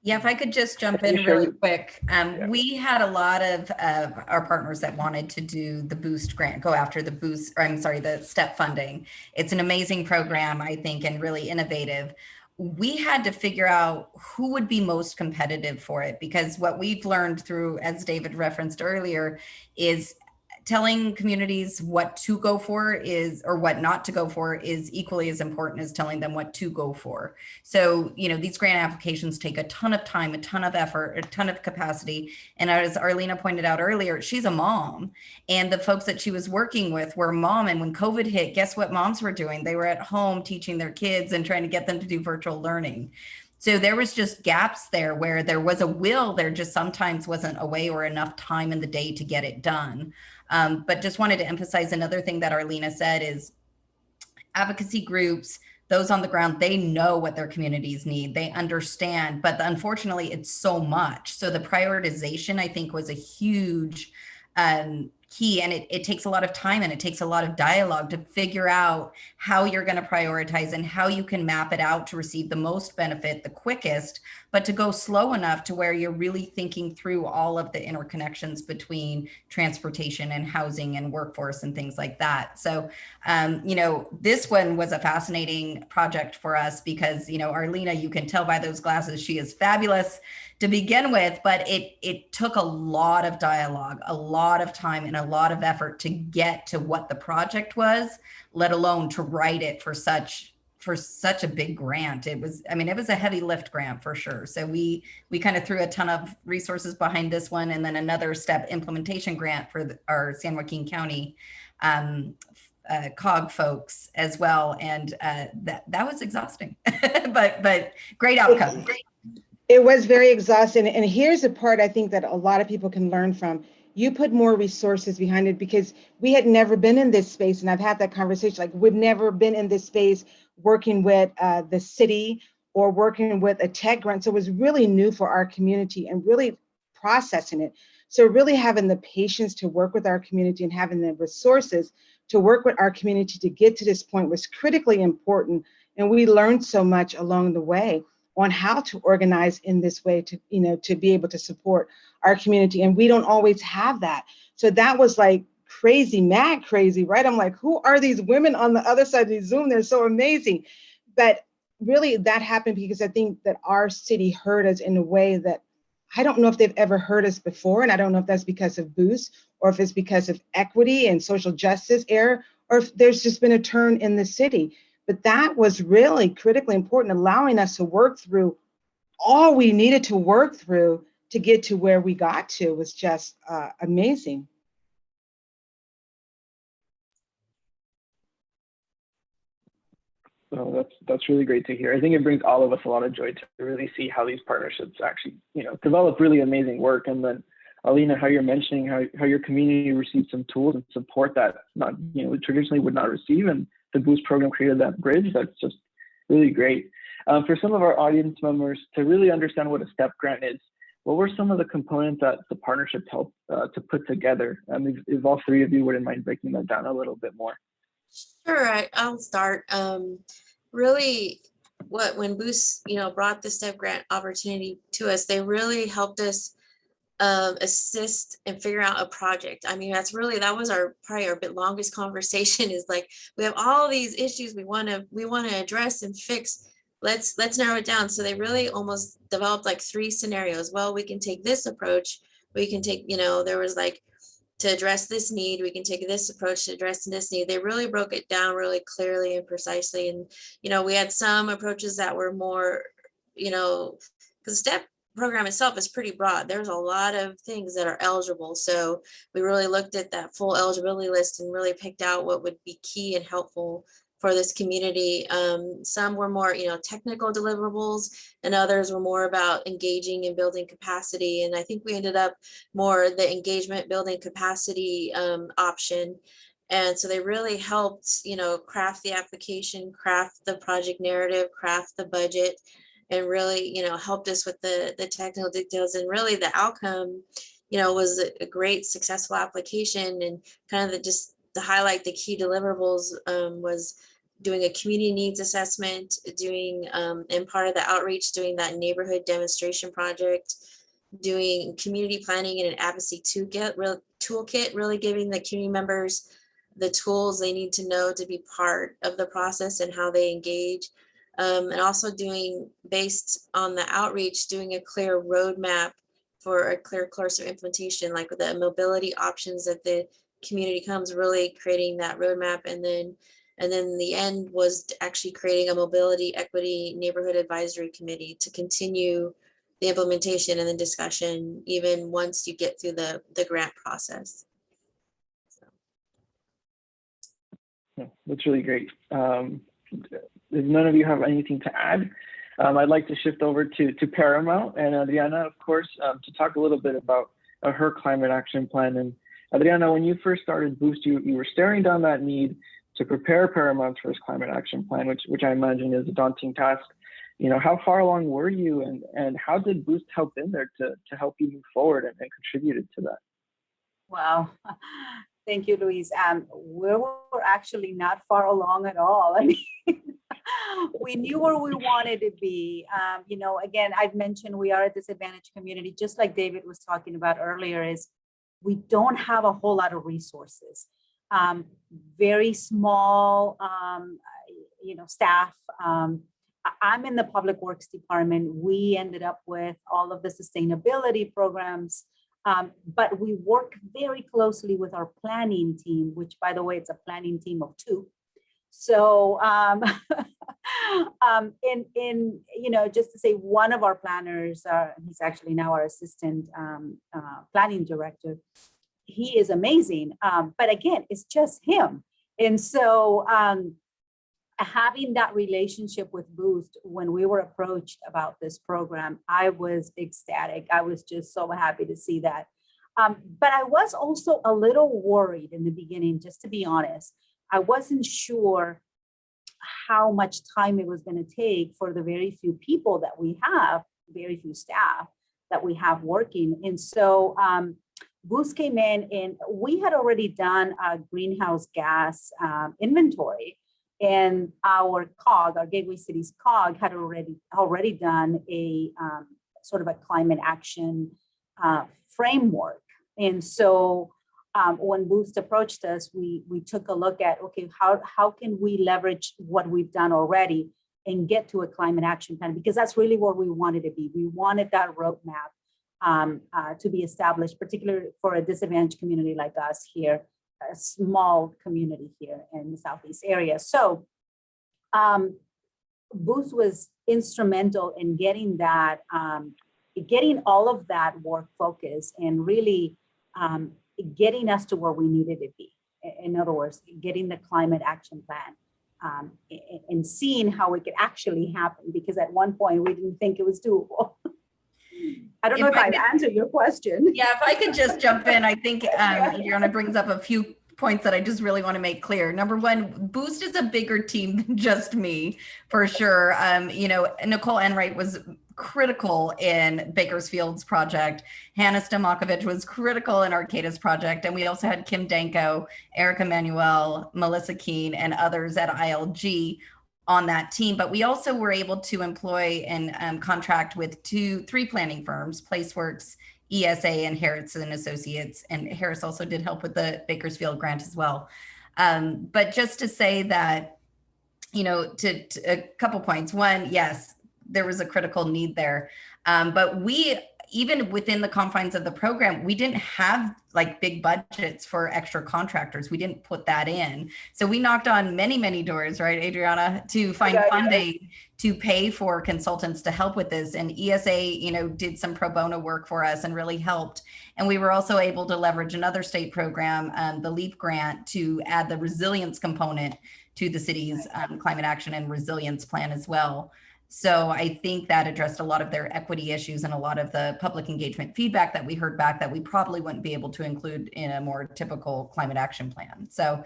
Yeah, if I could just jump in really quick. We had a lot of our partners that wanted to do the Boost grant, go after the Boost, or I'm sorry, the STEP funding. It's an amazing program, I think, and really innovative. we had to figure out who would be most competitive for it, because what we've learned through, as David referenced earlier, is telling communities what to go for is, or what not to go for is equally as important as telling them what to go for. So, these grant applications take a ton of time, a ton of effort, a ton of capacity. And as Arlena pointed out earlier, she's a mom, and the folks that she was working with were mom. And when COVID hit, guess what moms were doing? They were at home teaching their kids and trying to get them to do virtual learning. So there was just gaps there where there was a will, there just sometimes wasn't a way or enough time in the day to get it done. But just wanted to emphasize another thing that Arlena said is advocacy groups, those on the ground, they know what their communities need, they understand, but unfortunately it's so much. So the prioritization, I think, was a huge key, and it takes a lot of time and it takes a lot of dialogue to figure out how you're going to prioritize and how you can map it out to receive the most benefit the quickest, but to go slow enough to where you're really thinking through all of the interconnections between transportation and housing and workforce and things like that. So this one was a fascinating project for us because Arlena, you can tell by those glasses, she is fabulous to begin with, but it took a lot of dialogue, a lot of time, and a lot of effort to get to what the project was, let alone to write it for such a big grant. It was a heavy lift grant for sure. So we kind of threw a ton of resources behind this one, and then another step implementation grant for our San Joaquin County COG folks as well. And that was exhausting, but great outcome. It was very exhausting. And here's the part I think that a lot of people can learn from. You put more resources behind it because we had never been in this space. And I've had that conversation, like we've never been in this space working with the city or working with a tech grant. So it was really new for our community and really processing it. So really having the patience to work with our community and having the resources to work with our community to get to this point was critically important. And we learned so much along the way on how to organize in this way to be able to support our community. And we don't always have that. So that was like crazy, mad crazy, right? I'm like, who are these women on the other side of the Zoom? They're so amazing. But really that happened because I think that our city heard us in a way that I don't know if they've ever heard us before. And I don't know if that's because of Boost or if it's because of equity and social justice era, or if there's just been a turn in the city. But that was really critically important, allowing us to work through all we needed to work through to get to where we got to was just amazing. So that's really great to hear. I think it brings all of us a lot of joy to really see how these partnerships actually, develop really amazing work. And then, Alina, how you're mentioning how your community received some tools and support that traditionally would not receive, and the Boost program created that bridge. That's just really great. For some of our audience members to really understand what a STEP grant is, what were some of the components that the partnership helped to put together? If all three of you wouldn't mind breaking that down a little bit more. Sure, I'll start. Really, when Boost, brought the STEP grant opportunity to us, they really helped us assist and figure out a project. I mean, that was probably our longest conversation. Is like, we have all these issues we want to address and fix. Let's narrow it down. So they really almost developed like 3 scenarios. Well, we can take this approach. We can take, there was like, to address this need, we can take this approach to address this need. They really broke it down really clearly and precisely. And, we had some approaches that were more, because the STEP program itself is pretty broad. There's a lot of things that are eligible. So we really looked at that full eligibility list and really picked out what would be key and helpful for this community. Some were more, technical deliverables, and others were more about engaging and building capacity. And I think we ended up more the engagement building capacity option. And so they really helped, craft the application, craft the project narrative, craft the budget, and really, helped us with the technical details. And really the outcome, was a great successful application. And kind of just to highlight the key deliverables was doing a community needs assessment, doing, and part of the outreach, doing that neighborhood demonstration project, doing community planning and an advocacy toolkit, really giving the community members the tools they need to know to be part of the process and how they engage. and also based on the outreach, doing a clear roadmap for a clear course of implementation, like with the mobility options that the community comes, really creating that roadmap. And then the end was actually creating a mobility equity neighborhood advisory committee to continue the implementation and the discussion even once you get through the grant process. Yeah, that's really great. If none of you have anything to add, I'd like to shift over to Paramount and Adriana, of course, to talk a little bit about her climate action plan. And Adriana, when you first started Boost, you were staring down that need to prepare Paramount's first climate action plan, which I imagine is a daunting task. You know, how far along were you, and how did Boost help in there to help you move forward and contributed to that? Wow. Thank you, Luis. We were actually not far along at all. I mean, we knew where we wanted to be. You know, again, I've mentioned we are a disadvantaged community, just like David was talking about earlier, is we don't have a whole lot of resources. Very small, you know, staff. I'm in the public works department. We ended up with all of the sustainability programs, but we work very closely with our planning team, which, by the way, it's a planning team of 2. So, you know, just to say, one of our planners, he's actually now our assistant planning director. He is amazing, but again, it's just him. And so, having that relationship with Boost, when we were approached about this program, I was ecstatic. I was just so happy to see that. But I was also a little worried in the beginning, just to be honest. I wasn't sure how much time it was going to take for the very few people that we have, very few staff that we have working. And so Boost came in, and we had already done a greenhouse gas inventory. And our COG, our Gateway Cities COG, had already done a sort of a climate action framework. And so when Boost approached us, we took a look at, okay, how can we leverage what we've done already and get to a climate action plan? Because that's really where we wanted to be. We wanted that roadmap to be established, particularly for a disadvantaged community like us here, a small community here in the Southeast area. So Boost was instrumental in getting that, getting all of that work focused and really getting us to where we needed to be. In other words, getting the climate action plan and seeing how it could actually happen, because at one point we didn't think it was doable. I don't know if I've answered your question. Yeah, if I could just jump in, I think Adriana brings up a few points that I just really want to make clear. Number one, Boost is a bigger team than just me, for sure. You know, Nicole Enright was critical in Bakersfield's project. Hannah Stomakovich was critical in Arcata's project. And we also had Kim Danko, Erica Manuel, Melissa Keene, and others at ILG on that team. But we also were able to employ and contract with 3 planning firms, Placeworks, ESA, and Harris and Associates. And Harris also did help with the Bakersfield grant as well. But just to say that, you know, to a couple points. One, yes, there was a critical need there. But we, even within the confines of the program, we didn't have like big budgets for extra contractors. We didn't put that in. So we knocked on many, many doors, right, Adriana, to find funding to pay for consultants to help with this. And ESA, you know, did some pro bono work for us and really helped. And we were also able to leverage another state program, the LEAP grant, to add the resilience component to the city's climate action and resilience plan as well. So I think that addressed a lot of their equity issues and a lot of the public engagement feedback that we heard back that we probably wouldn't be able to include in a more typical climate action plan. So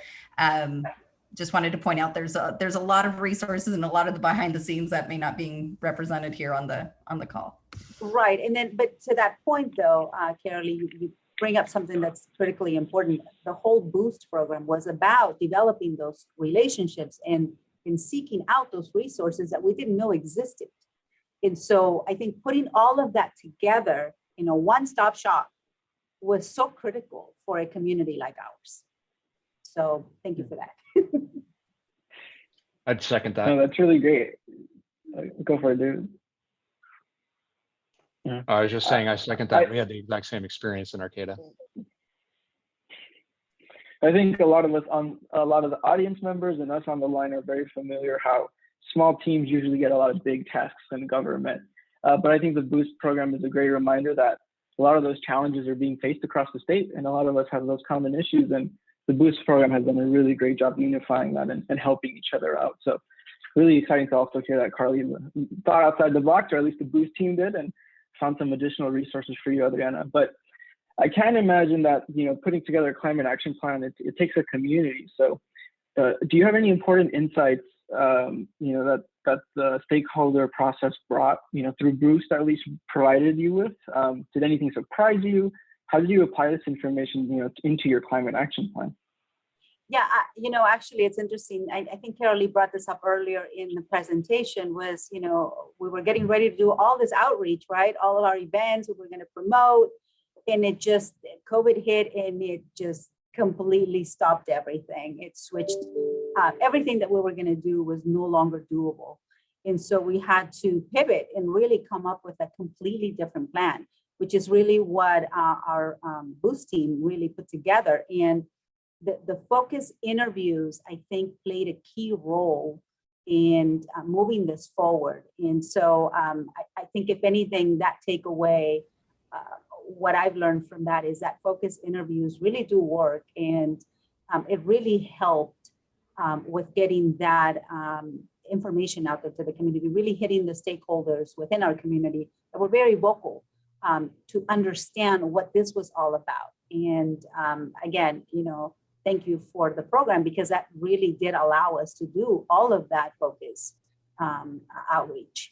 just wanted to point out there's a lot of resources and a lot of the behind the scenes that may not be represented here on the call. Right. And then, but to that point though, Carolee, you bring up something that's critically important. The whole Boost program was about developing those relationships and in seeking out those resources that we didn't know existed. And so I think putting all of that together in a one-stop shop was so critical for a community like ours. So thank you for that. I'd second that. No, that's really great. Go for it, dude. Yeah. I was just saying, I second that. We had the exact same experience in Arcata. I think a lot of the audience members and us on the line are very familiar how small teams usually get a lot of big tasks in government. But I think the Boost program is a great reminder that a lot of those challenges are being faced across the state, and a lot of us have those common issues. And the Boost program has done a really great job unifying that and helping each other out. So really exciting to also hear that Carly thought outside the box, or at least the Boost team did, and found some additional resources for you, Adriana. But I can imagine that, putting together a climate action plan, it takes a community. So do you have any important insights, that the stakeholder process brought, through Boost, at least provided you with? Did anything surprise you? How did you apply this information, into your climate action plan? Yeah, actually, it's interesting. I think Carolee brought this up earlier in the presentation was, we were getting ready to do all this outreach, right? All of our events we were going to promote, and COVID hit, and it just completely stopped everything. It switched, everything that we were going to do was no longer doable. And so we had to pivot and really come up with a completely different plan, which is really what our Boost team really put together. And the focus interviews, I think, played a key role in moving this forward. And so I think, if anything, that takeaway, what I've learned from that is that focus interviews really do work. And it really helped with getting that information out there to the community, really hitting the stakeholders within our community that were very vocal to understand what this was all about. And again, thank you for the program, because that really did allow us to do all of that focus outreach.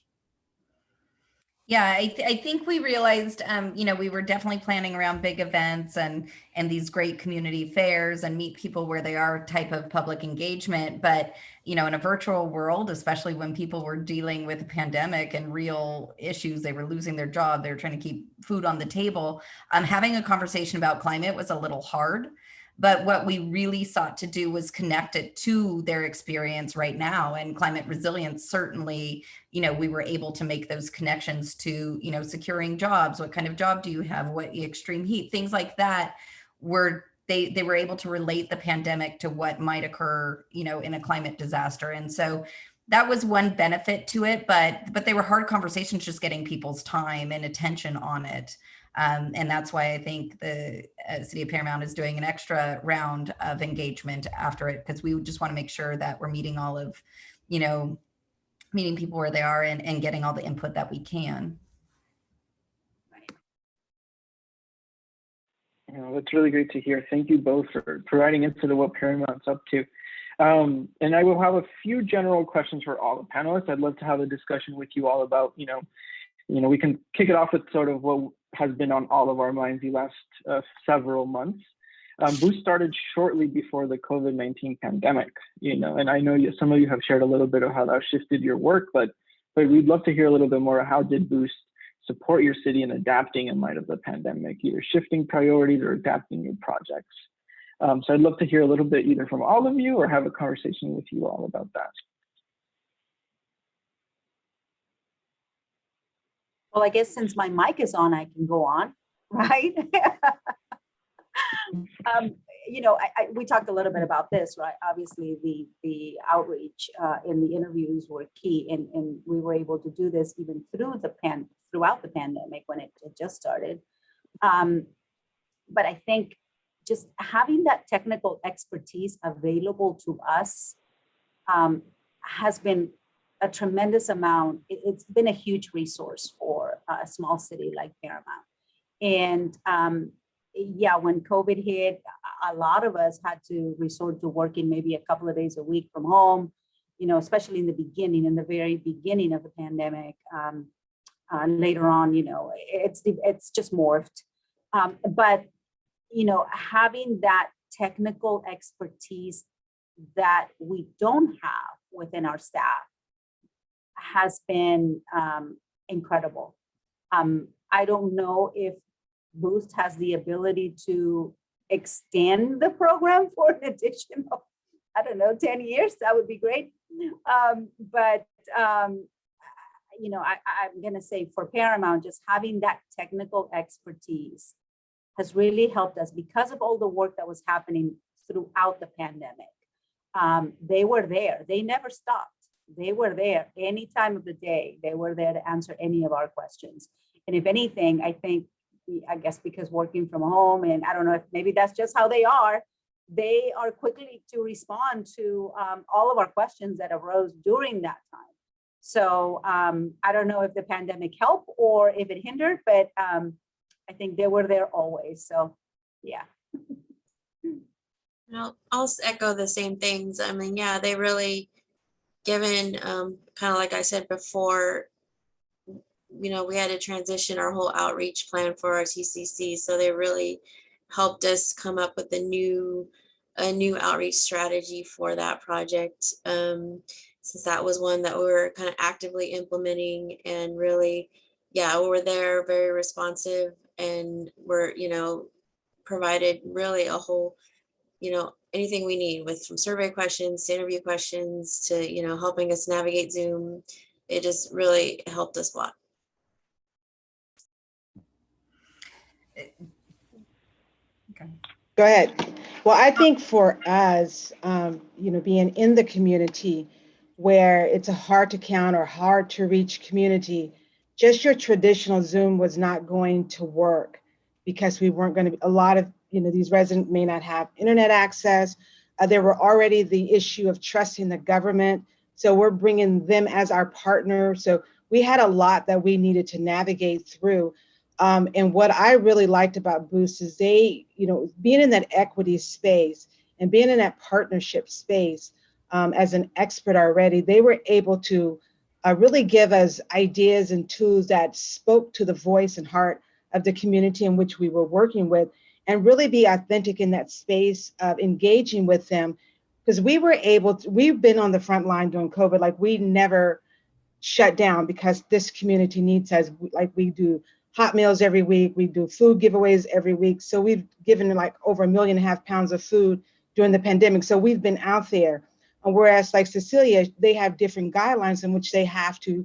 Yeah, I think we realized, we were definitely planning around big events and these great community fairs and meet people where they are type of public engagement. But, in a virtual world, especially when people were dealing with a pandemic and real issues, they were losing their job, they were trying to keep food on the table. Having a conversation about climate was a little hard. But what we really sought to do was connect it to their experience right now. And climate resilience, certainly, we were able to make those connections to, securing jobs. What kind of job do you have? What extreme heat? Things like that, were they were able to relate the pandemic to what might occur, in a climate disaster. And so that was one benefit to it, but they were hard conversations, just getting people's time and attention on it. And that's why I think the City of Paramount is doing an extra round of engagement after it, because we just want to make sure that we're meeting all of, meeting people where they are and getting all the input that we can. That's really great to hear. Thank you both for providing insight to what Paramount's up to. And I will have a few general questions for all the panelists. I'd love to have a discussion with you all about, we can kick it off with sort of what has been on all of our minds the last several months. Boost started shortly before the COVID-19 pandemic, and I know some of you have shared a little bit of how that shifted your work, but we'd love to hear a little bit more. How did Boost support your city in adapting in light of the pandemic, either shifting priorities or adapting your projects? So I'd love to hear a little bit either from all of you or have a conversation with you all about that. Well, I guess since my mic is on, I can go on, right? We talked a little bit about this, right? Obviously, the outreach in the interviews were key, and we were able to do this even throughout the pandemic when it just started. But I think just having that technical expertise available to us has been a tremendous amount. It's been a huge resource for a small city like Paramount. And when COVID hit, a lot of us had to resort to working maybe a couple of days a week from home, especially in the very beginning of the pandemic. Later on, it's just morphed. But having that technical expertise that we don't have within our staff has been incredible. I don't know if Boost has the ability to extend the program for an additional, 10 years. That would be great. But I'm going to say for Paramount, just having that technical expertise has really helped us because of all the work that was happening throughout the pandemic. They were there. They never stopped. They were there any time of the day. They were there to answer any of our questions. And if anything, I guess because working from home, and I don't know if maybe that's just how they are quickly to respond to all of our questions that arose during that time. So I don't know if the pandemic helped or if it hindered, but I think they were there always. So yeah. I'll echo the same things. I mean, yeah, they really given, kind of like I said before, we had to transition our whole outreach plan for our TCC. So they really helped us come up with a new outreach strategy for that project. Since that was one that we were kind of actively implementing, and really, yeah, we were there, very responsive, and we're, provided really a whole, anything we need, with from survey questions to interview questions to, helping us navigate Zoom. It just really helped us a lot. Okay. Go ahead. Well, I think for us, being in the community where it's a hard to count or hard to reach community, just your traditional Zoom was not going to work because we weren't going to be, a lot of, these residents may not have internet access. There were already the issue of trusting the government. So we're bringing them as our partner. So we had a lot that we needed to navigate through. And what I really liked about Boost is they, being in that equity space and being in that partnership space, as an expert already, they were able to really give us ideas and tools that spoke to the voice and heart of the community in which we were working with, and really be authentic in that space of engaging with them. Because we've been on the front line during COVID, like we never shut down because this community needs us. Like we do hot meals every week, we do food giveaways every week. So we've given like over 1.5 million pounds of food during the pandemic. So we've been out there. And whereas like Cecilia, they have different guidelines in which they have to,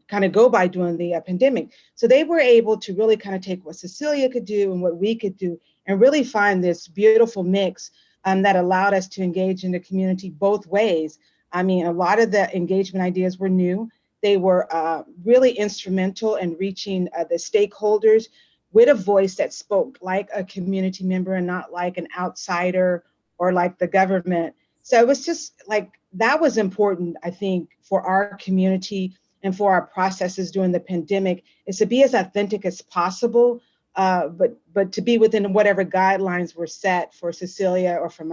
kind of go by during the pandemic. So they were able to really kind of take what Cecilia could do and what we could do and really find this beautiful mix that allowed us to engage in the community both ways. I mean, a lot of the engagement ideas were new. They were really instrumental in reaching the stakeholders with a voice that spoke like a community member and not like an outsider or like the government. So it was just like, that was important, I think, for our community and for our processes during the pandemic, is to be as authentic as possible, but to be within whatever guidelines were set for Cecilia or for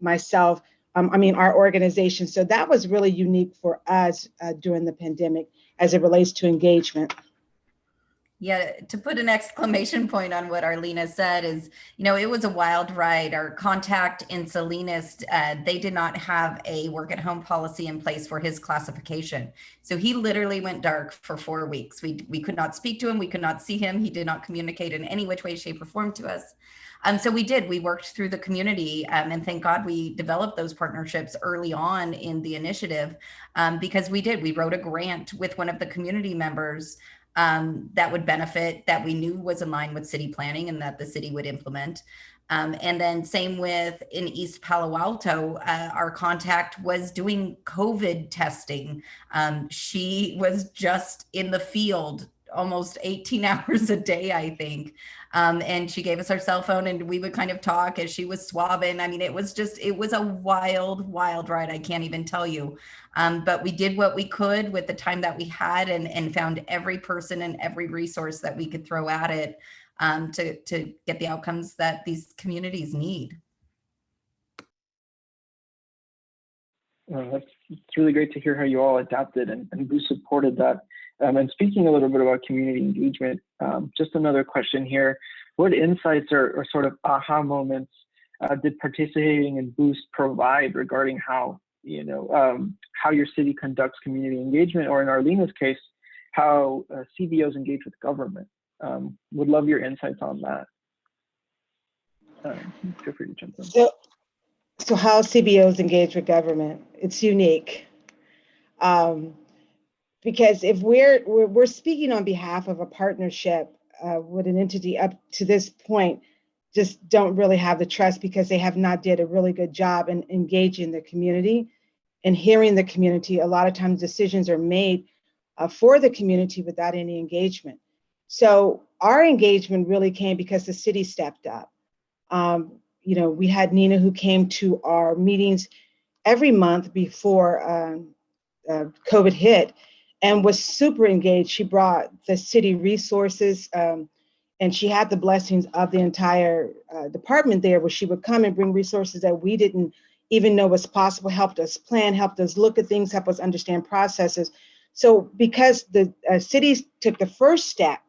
myself. Our organization. So that was really unique for us during the pandemic as it relates to engagement. Yeah, to put an exclamation point on what Arlena said is, it was a wild ride. Our contact in Salinas, they did not have a work at home policy in place for his classification. So he literally went dark for 4 weeks. We could not speak to him. We could not see him. He did not communicate in any which way, shape, or form to us. So we worked through the community, and thank God we developed those partnerships early on in the initiative, because we wrote a grant with one of the community members that would benefit, that we knew was in line with city planning and that the city would implement. And then same with in East Palo Alto, our contact was doing COVID testing. She was just in the field almost 18 hours a day, I think. And she gave us her cell phone and we would kind of talk as she was swabbing. I mean, it was a wild, wild ride. I can't even tell you. But we did what we could with the time that we had and found every person and every resource that we could throw at it to get the outcomes that these communities need. It's really great to hear how you all adapted and who supported that. And speaking a little bit about community engagement, just another question here. What insights or sort of aha moments did participating in Boost provide regarding how your city conducts community engagement, or in Arlena's case, how CBOs engage with government? Would love your insights on that. Feel free to jump in. So how CBOs engage with government, it's unique. because if we're speaking on behalf of a partnership with an entity up to this point, just don't really have the trust because they have not did a really good job in engaging the community and hearing the community. A lot of times decisions are made for the community without any engagement. So our engagement really came because the city stepped up. We had Nina who came to our meetings every month before COVID hit and was super engaged. She brought the city resources and she had the blessings of the entire department there, where she would come and bring resources that we didn't even know was possible, helped us plan, helped us look at things, helped us understand processes. So because the cities took the first step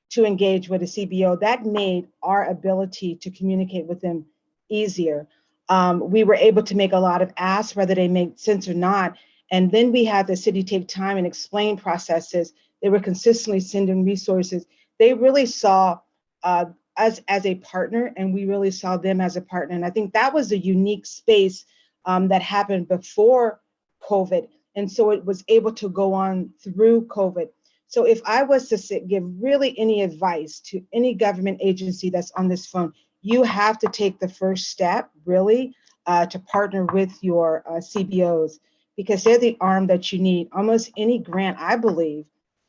to engage with a CBO, that made our ability to communicate with them easier. We were able to make a lot of asks, whether they made sense or not. And then we had the city take time and explain processes. They were consistently sending resources. They really saw us as a partner, and we really saw them as a partner. And I think that was a unique space that happened before COVID. And so it was able to go on through COVID. So if I was to give really any advice to any government agency that's on this phone, you have to take the first step really to partner with your CBOs, because they're the arm that you need. Almost any grant, I believe,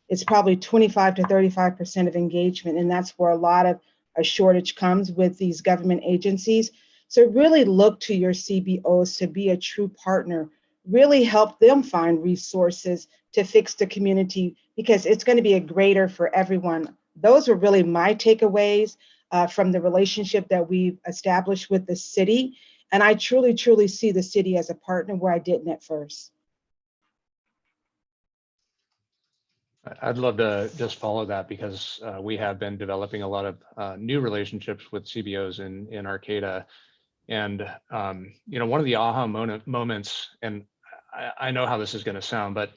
is probably 25 to 35% of engagement. And that's where a lot of a shortage comes with these government agencies. So really look to your CBOs to be a true partner, really help them find resources to fix the community, because it's going to be a greater for everyone. Those are really my takeaways from the relationship that we've established with the city. And I truly, truly see the city as a partner where I didn't at first. I'd love to just follow that, because we have been developing a lot of new relationships with CBOs in Arcata. And, one of the aha moments, and I know how this is going to sound, but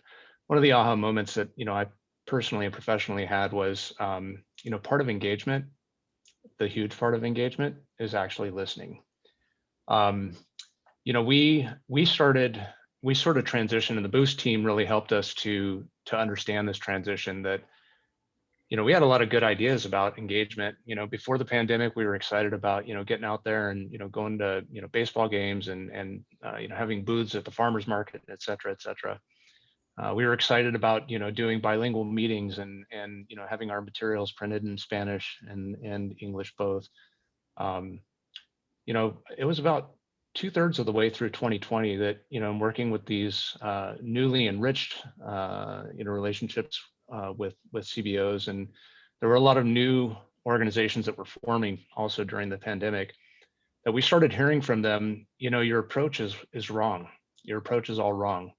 one of the aha moments that, I personally and professionally had was, part of engagement, the huge part of engagement is actually listening. We sort of transitioned, and the Boost team really helped us to understand this transition, that, we had a lot of good ideas about engagement. Before the pandemic, we were excited about, getting out there and, going to, baseball games and having booths at the farmers market, et cetera, et cetera. We were excited about, doing bilingual meetings and having our materials printed in Spanish and English both. It was about 2/3 of the way through 2020 that, I'm working with these newly enriched, relationships with CBOs. And there were a lot of new organizations that were forming also during the pandemic, that we started hearing from them, your approach is wrong. Your approach is all wrong.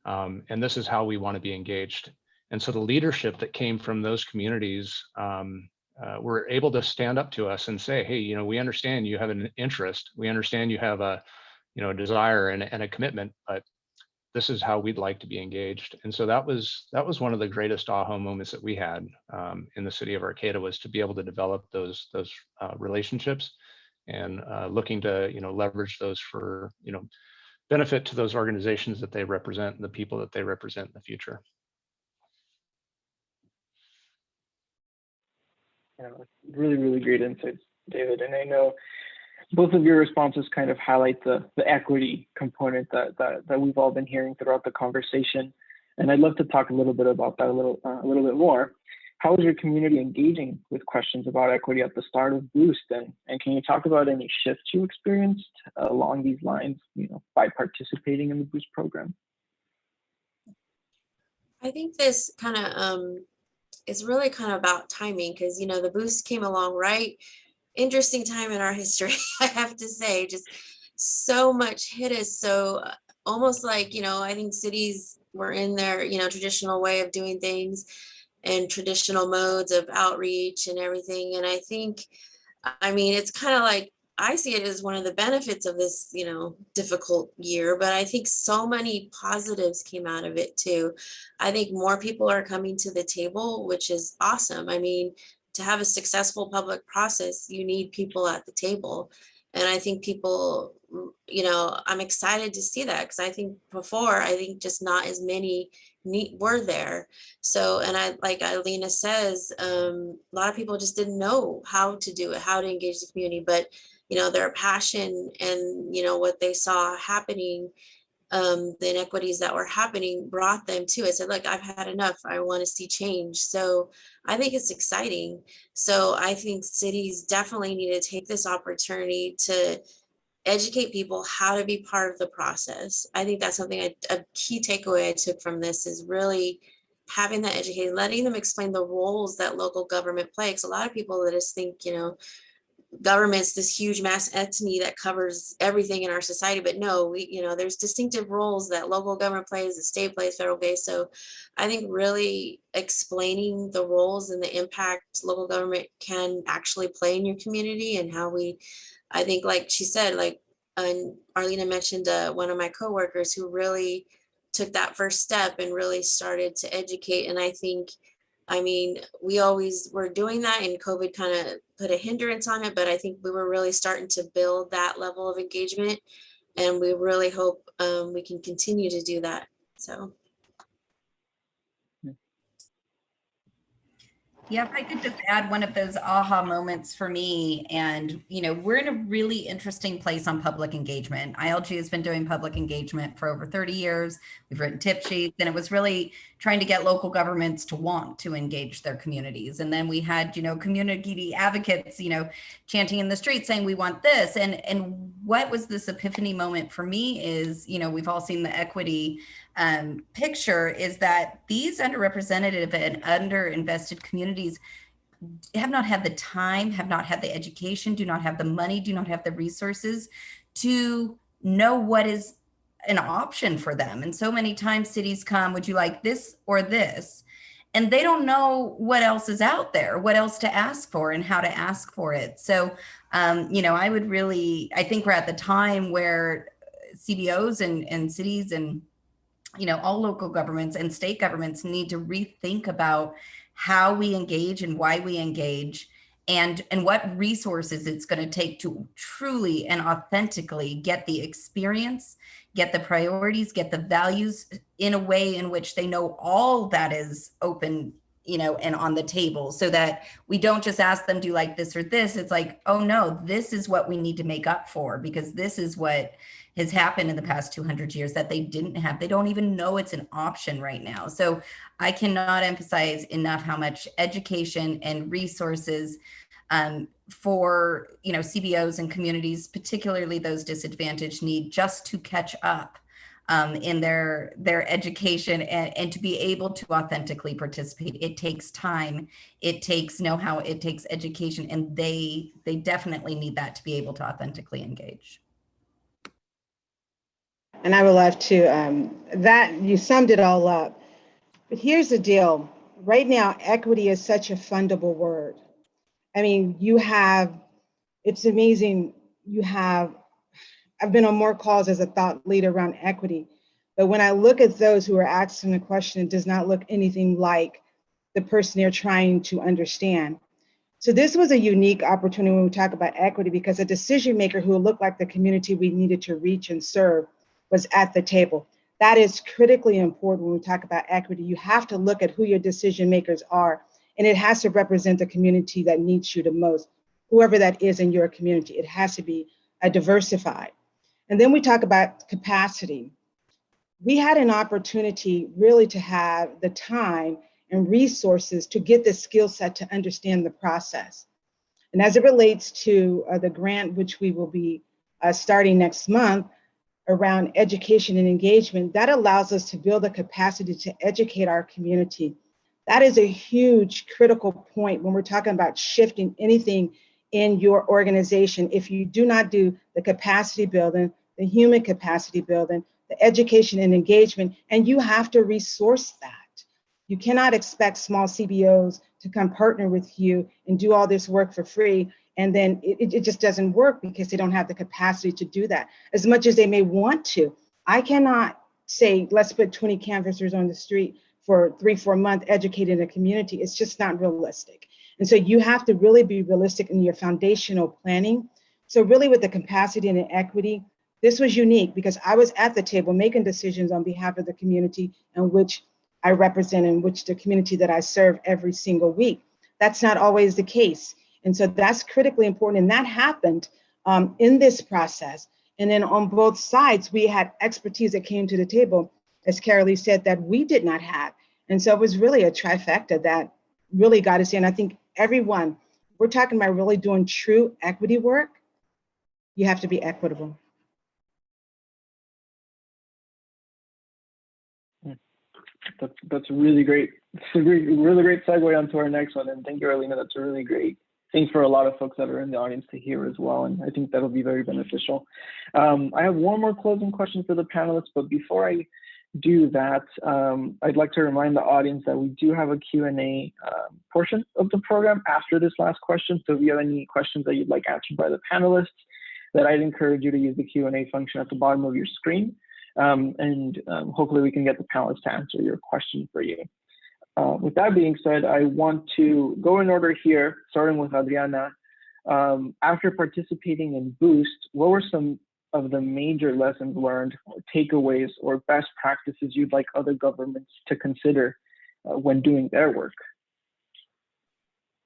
And this is how we want to be engaged. And so the leadership that came from those communities were able to stand up to us and say, hey, we understand you have an interest. We understand you have a desire and a commitment, but this is how we'd like to be engaged. And so that was one of the greatest aha moments that we had in the city of Arcata, was to be able to develop those relationships and looking to leverage those for benefit to those organizations that they represent and the people that they represent in the future. Yeah, really, really great insights, David. And I know both of your responses kind of highlight the equity component that we've all been hearing throughout the conversation. And I'd love to talk a little bit about that a little bit more. How is your community engaging with questions about equity at the start of Boost? And can you talk about any shifts you experienced along these lines, by participating in the Boost program? I think this kind of is really kind of about timing, because the Boost came along right. Interesting time in our history, I have to say. Just so much hit us. So almost like, I think cities were in their, traditional way of doing things and traditional modes of outreach and everything. And I think, it's kind of like, I see it as one of the benefits of this, difficult year, but I think so many positives came out of it too. I think more people are coming to the table, which is awesome. To have a successful public process, you need people at the table. And I think people, I'm excited to see that, because I think before, just not as many were there. So, and like Alina says, a lot of people just didn't know how to do it, how to engage the community, but their passion and what they saw happening, the inequities that were happening brought them to it. Said, look, I've had enough. I want to see change. So I think it's exciting. So I think cities definitely need to take this opportunity to educate people how to be part of the process. I think that's something, a key takeaway I took from this is really having that educated, letting them explain the roles that local government plays. A lot of people that just think, government's this huge mass entity that covers everything in our society, but no, there's distinctive roles that local government plays, the state plays, federal plays. So I think really explaining the roles and the impact local government can actually play in your community, and how I think, like she said, and Arlena mentioned one of my coworkers who really took that first step and really started to educate. And I think, we always were doing that, and COVID kind of put a hindrance on it, but I think we were really starting to build that level of engagement, and we really hope we can continue to do that. So. Yeah, if I could just add one of those aha moments for me, and we're in a really interesting place on public engagement. ILG has been doing public engagement for over 30 years. We've written tip sheets, and it was really trying to get local governments to want to engage their communities. And then we had, community advocates, chanting in the street saying, we want this. And what was this epiphany moment for me is, we've all seen the equity picture, is that these underrepresented and underinvested communities have not had the time, have not had the education, do not have the money, do not have the resources to know what is an option for them. And so many times cities come, would you like this or this? And they don't know what else is out there, what else to ask for and how to ask for it. So, I think we're at the time where CBOs and cities and all local governments and state governments need to rethink about how we engage and why we engage, and what resources it's going to take to truly and authentically get the experience, get the priorities, get the values in a way in which they know all that is open, and on the table, so that we don't just ask them, do you like this or this? It's like, oh no, this is what we need to make up for, because this is what has happened in the past 200 years that they didn't have. They don't even know it's an option right now. So I cannot emphasize enough how much education and resources for CBOs and communities, particularly those disadvantaged, need just to catch up in their education and to be able to authentically participate. It takes time, it takes know-how, it takes education, and they definitely need that to be able to authentically engage. And I would love to, that you summed it all up. But here's the deal. Right now, equity is such a fundable word. It's amazing. I've been on more calls as a thought leader around equity. But when I look at those who are asking the question, it does not look anything like the person they're trying to understand. So this was a unique opportunity when we talk about equity, because a decision maker who looked like the community we needed to reach and serve was at the table. That is critically important when we talk about equity. You have to look at who your decision makers are, and it has to represent the community that needs you the most, whoever that is in your community. It has to be diversified. And then we talk about capacity. We had an opportunity really to have the time and resources to get the skill set to understand the process. And as it relates to the grant, which we will be starting next month, around education and engagement, that allows us to build the capacity to educate our community. That is a huge critical point when we're talking about shifting anything in your organization. If you do not do the capacity building, the human capacity building, the education and engagement, and you have to resource that. You cannot expect small CBOs to come partner with you and do all this work for free, and then it just doesn't work because they don't have the capacity to do that. As much as they may want to, I cannot say, let's put 20 canvassers on the street for 3-4 months educating a community. It's just not realistic. And so you have to really be realistic in your foundational planning So really with the capacity and the equity, this was unique because I was at the table making decisions on behalf of the community in which I represent and which the community that I serve every single week. That's not always the case. And so that's critically important. And that happened in this process. And then on both sides, we had expertise that came to the table, as Carolee said, that we did not have. And so it was really a trifecta that really got us in. I think everyone, we're talking about really doing true equity work. You have to be equitable. That's really great. It's a really great segue onto our next one. And thank you, Arlena. That's a really great thing for a lot of folks that are in the audience to hear as well. And I think that'll be very beneficial. I have one more closing question for the panelists, but before I do that, I'd like to remind the audience that we do have a Q&A portion of the program after this last question. So if you have any questions that you'd like answered by the panelists, that I'd encourage you to use the Q&A function at the bottom of your screen. Hopefully we can get the panelists to answer your question for you. With that being said, I want to go in order here, starting with Adriana. After participating in Boost, what were some of the major lessons learned, or takeaways, or best practices you'd like other governments to consider when doing their work?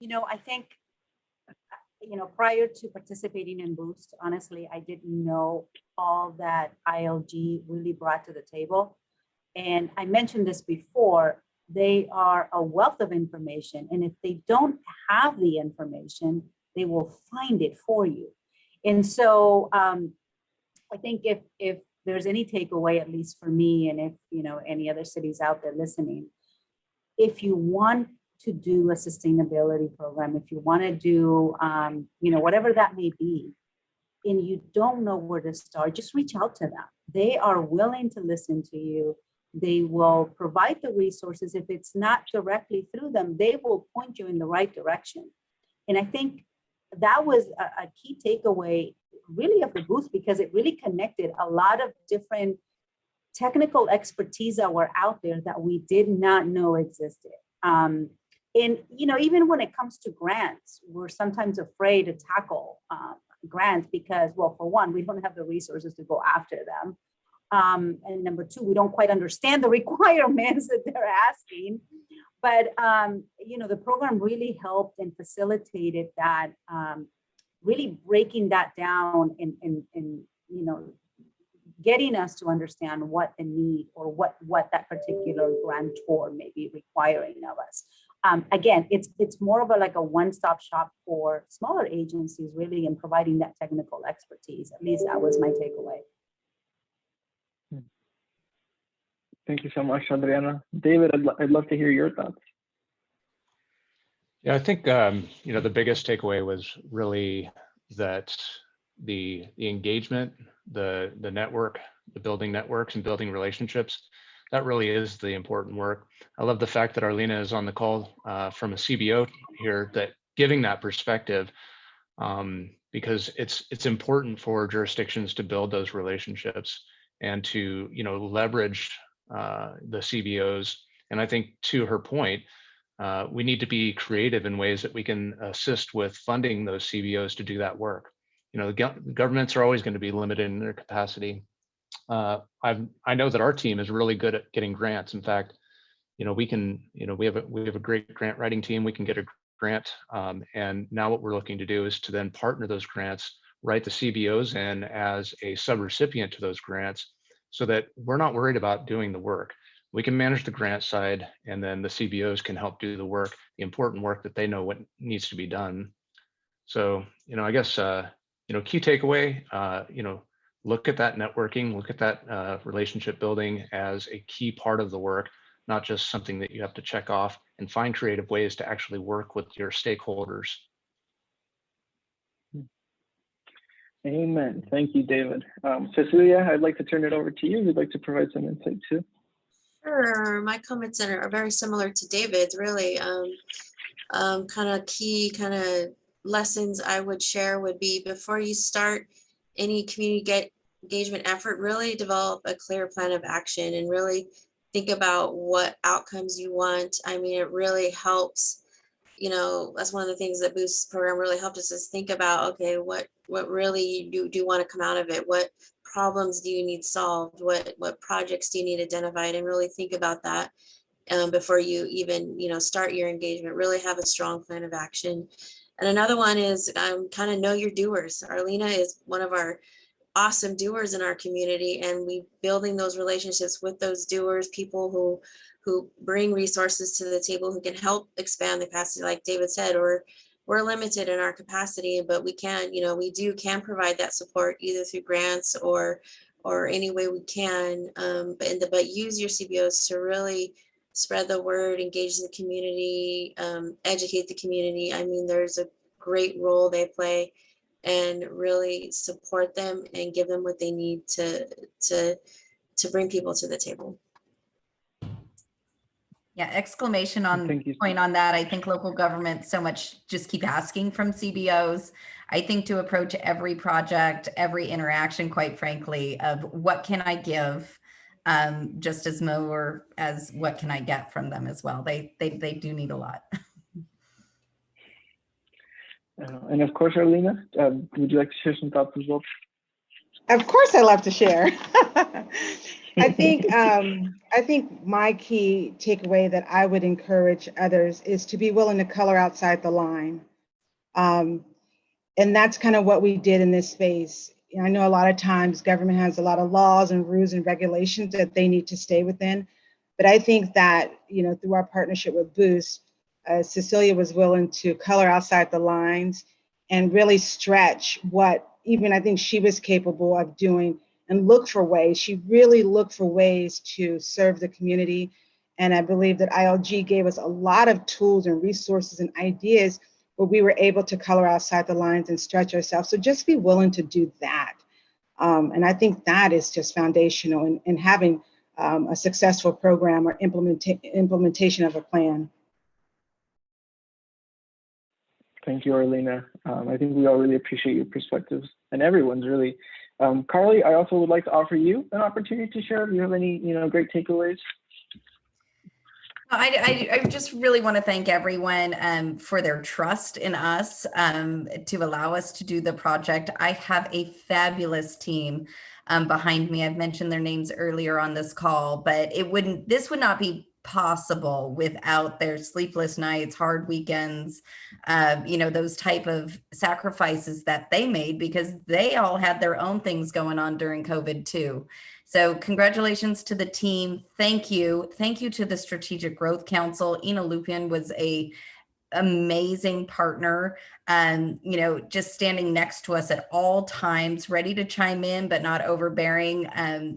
I think, prior to participating in Boost, honestly, I didn't know all that ILG really brought to the table. And I mentioned this before, they are a wealth of information. And if they don't have the information, they will find it for you. And so I think if there's any takeaway, at least for me, and if any other cities out there listening, if you want to do a sustainability program, if you want to do whatever that may be, and you don't know where to start, just reach out to them. They are willing to listen to you. They will provide the resources. If it's not directly through them, they will point you in the right direction. And I think that was a key takeaway really of the Boost, because it really connected a lot of different technical expertise that were out there that we did not know existed. And even when it comes to grants, we're sometimes afraid to tackle grants because, well, for one, we don't have the resources to go after them. And number two, we don't quite understand the requirements that they're asking. But, the program really helped and facilitated that, really breaking that down and getting us to understand what the need or what that particular grantor may be requiring of us. Again, it's more of a one-stop shop for smaller agencies, really, in providing that technical expertise. At least that was my takeaway. Thank you so much, Adriana. David, I'd love to hear your thoughts. Yeah, I think the biggest takeaway was really that the engagement, the network, the building networks and building relationships, that really is the important work. I love the fact that Arlena is on the call from a CBO here, that giving that perspective, because it's important for jurisdictions to build those relationships and to leverage the CBOs. And I think, to her point, we need to be creative in ways that we can assist with funding those CBOs to do that work. The governments are always going to be limited in their capacity. I know that our team is really good at getting grants. In fact, we have a great grant writing team. We can get a grant, and now what we're looking to do is to then partner those grants, write the CBOs in as a subrecipient to those grants, so that we're not worried about doing the work. We can manage the grant side, and then the CBOs can help do the work, the important work that they know what needs to be done. So, I guess, key takeaway, look at that networking, look at that relationship building as a key part of the work, not just something that you have to check off, and find creative ways to actually work with your stakeholders. Amen. Thank you, David. Cecilia, I'd like to turn it over to you. You'd like to provide some insight too. Sure. My comments are very similar to David's, really. Kind of key lessons I would share would be, before you start any community engagement effort, really develop a clear plan of action and really think about what outcomes you want. I mean, it really helps that's one of the things that Boost program really helped us is think about, okay, what really do you want to come out of it? What problems do you need solved? What projects do you need identified? And really think about that before you even, start your engagement. Really have a strong plan of action. And another one is kind of know your doers. Arlena is one of our awesome doers in our community, and we building those relationships with those doers, people who bring resources to the table, who can help expand the capacity. Like David said, or we're limited in our capacity, but we can provide that support either through grants or any way we can. But use your CBOs to really spread the word, engage the community, educate the community. I mean, there's a great role they play, and really support them and give them what they need to bring people to the table. Yeah, exclamation on Thank you. point on that. I think local government so much just keep asking from CBOs. I think to approach every project, every interaction, quite frankly, of what can I give, just as more as what can I get from them as well. They do need a lot. And of course, Arlena, would you like to share some thoughts as well? Of course, I love to share. I think my key takeaway that I would encourage others is to be willing to color outside the line. And that's kind of what we did in this space. I know a lot of times government has a lot of laws and rules and regulations that they need to stay within. But I think that, through our partnership with Boost, Cecilia was willing to color outside the lines and really stretch what even I think she was capable of doing, and look for ways. She really looked for ways to serve the community. And I believe that ILG gave us a lot of tools and resources and ideas where we were able to color outside the lines and stretch ourselves. So just be willing to do that. And I think that is just foundational in having a successful program or implementation of a plan. Thank you, Arlena. I think we all really appreciate your perspectives, and everyone's really. Carly, I also would like to offer you an opportunity to share if you have any, great takeaways. I just really want to thank everyone for their trust in us to allow us to do the project. I have a fabulous team behind me. I've mentioned their names earlier on this call, but this would not be possible without their sleepless nights, hard weekends, those type of sacrifices that they made, because they all had their own things going on during COVID too. So congratulations to the team. Thank you. Thank you to the Strategic Growth Council. Ina Lupien was a amazing partner, just standing next to us at all times, ready to chime in, but not overbearing.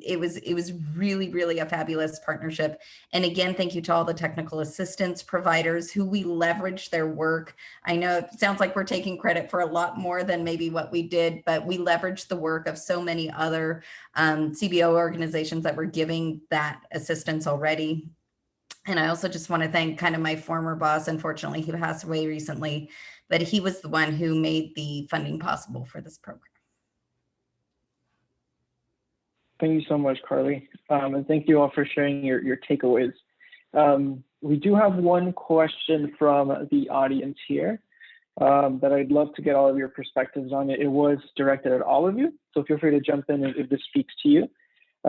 It was really, really a fabulous partnership. And again, thank you to all the technical assistance providers who we leveraged their work. I know it sounds like we're taking credit for a lot more than maybe what we did, but we leveraged the work of so many other CBO organizations that were giving that assistance already. And I also just want to thank kind of my former boss. Unfortunately, he passed away recently, but he was the one who made the funding possible for this program. Thank you so much, Carly. And thank you all for sharing your takeaways. We do have one question from the audience here that I'd love to get all of your perspectives on. It was directed at all of you, so feel free to jump in if this speaks to you.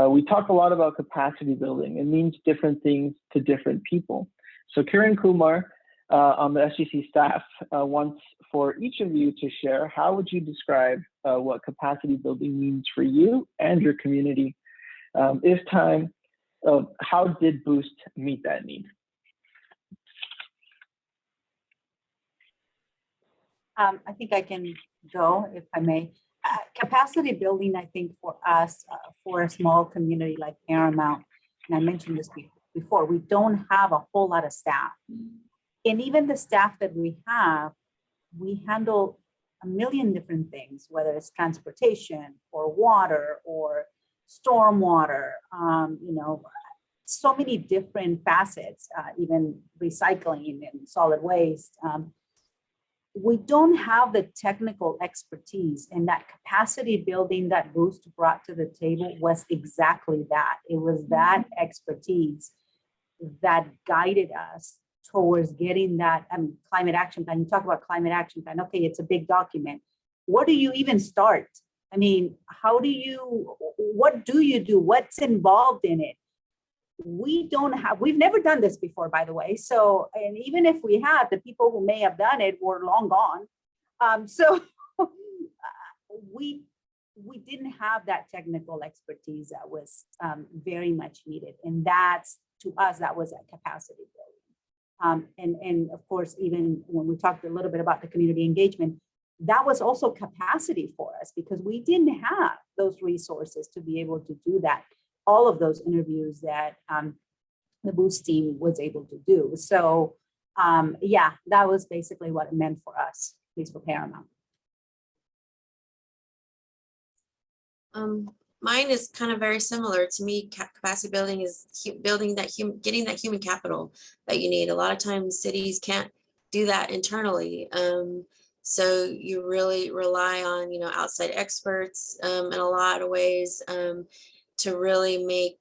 We talk a lot about capacity building. It means different things to different people. So Kiran Kumar on the SGC staff wants for each of you to share, how would you describe what capacity building means for you and your community? If time, how did Boost meet that need? I think I can go, if I may. Capacity building, I think for us, for a small community like Paramount, and I mentioned this before, we don't have a whole lot of staff. And even the staff that we have, we handle a million different things, whether it's transportation or water or stormwater, so many different facets, even recycling and solid waste. We don't have the technical expertise, and that capacity building that Boost brought to the table was exactly that. It was that expertise that guided us towards getting that climate action plan. You talk about climate action plan. Okay, it's a big document. Where do you even start? I mean, what do you do? What's involved in it? We've never done this before, by the way. So, and even if we have, the people who may have done it were long gone. So we didn't have that technical expertise that was very much needed. And that's, to us, that was a capacity building. And of course, even when we talked a little bit about the community engagement, that was also capacity for us because we didn't have those resources to be able to do that. All of those interviews that the Boost team was able to do. So yeah, that was basically what it meant for us, at least for Paramount. Mine is kind of very similar to me. Capacity building is building that getting that human capital that you need. A lot of times cities can't do that internally. So you really rely on, outside experts in a lot of ways to really make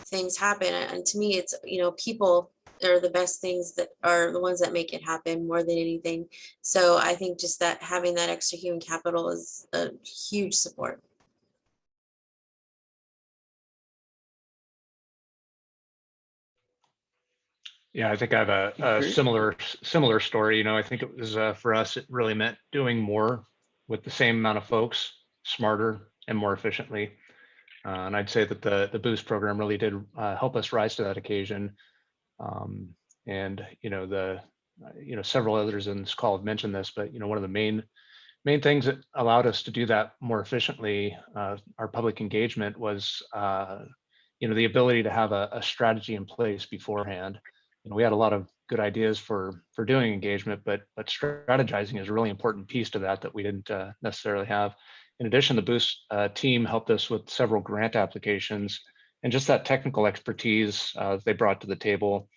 things happen. And to me, it's, people are the best things that are the ones that make it happen more than anything. So I think just that having that extra human capital is a huge support. Yeah, I think I have a similar story. I think it was for us, it really meant doing more with the same amount of folks, smarter and more efficiently. And I'd say that the Boost program really did help us rise to that occasion. And several others in this call have mentioned this, but one of the main things that allowed us to do that more efficiently, our public engagement, was the ability to have a strategy in place beforehand. We had a lot of good ideas for doing engagement, but strategizing is a really important piece to that we didn't necessarily have. In addition, the Boost team helped us with several grant applications, and just that technical expertise they brought to the table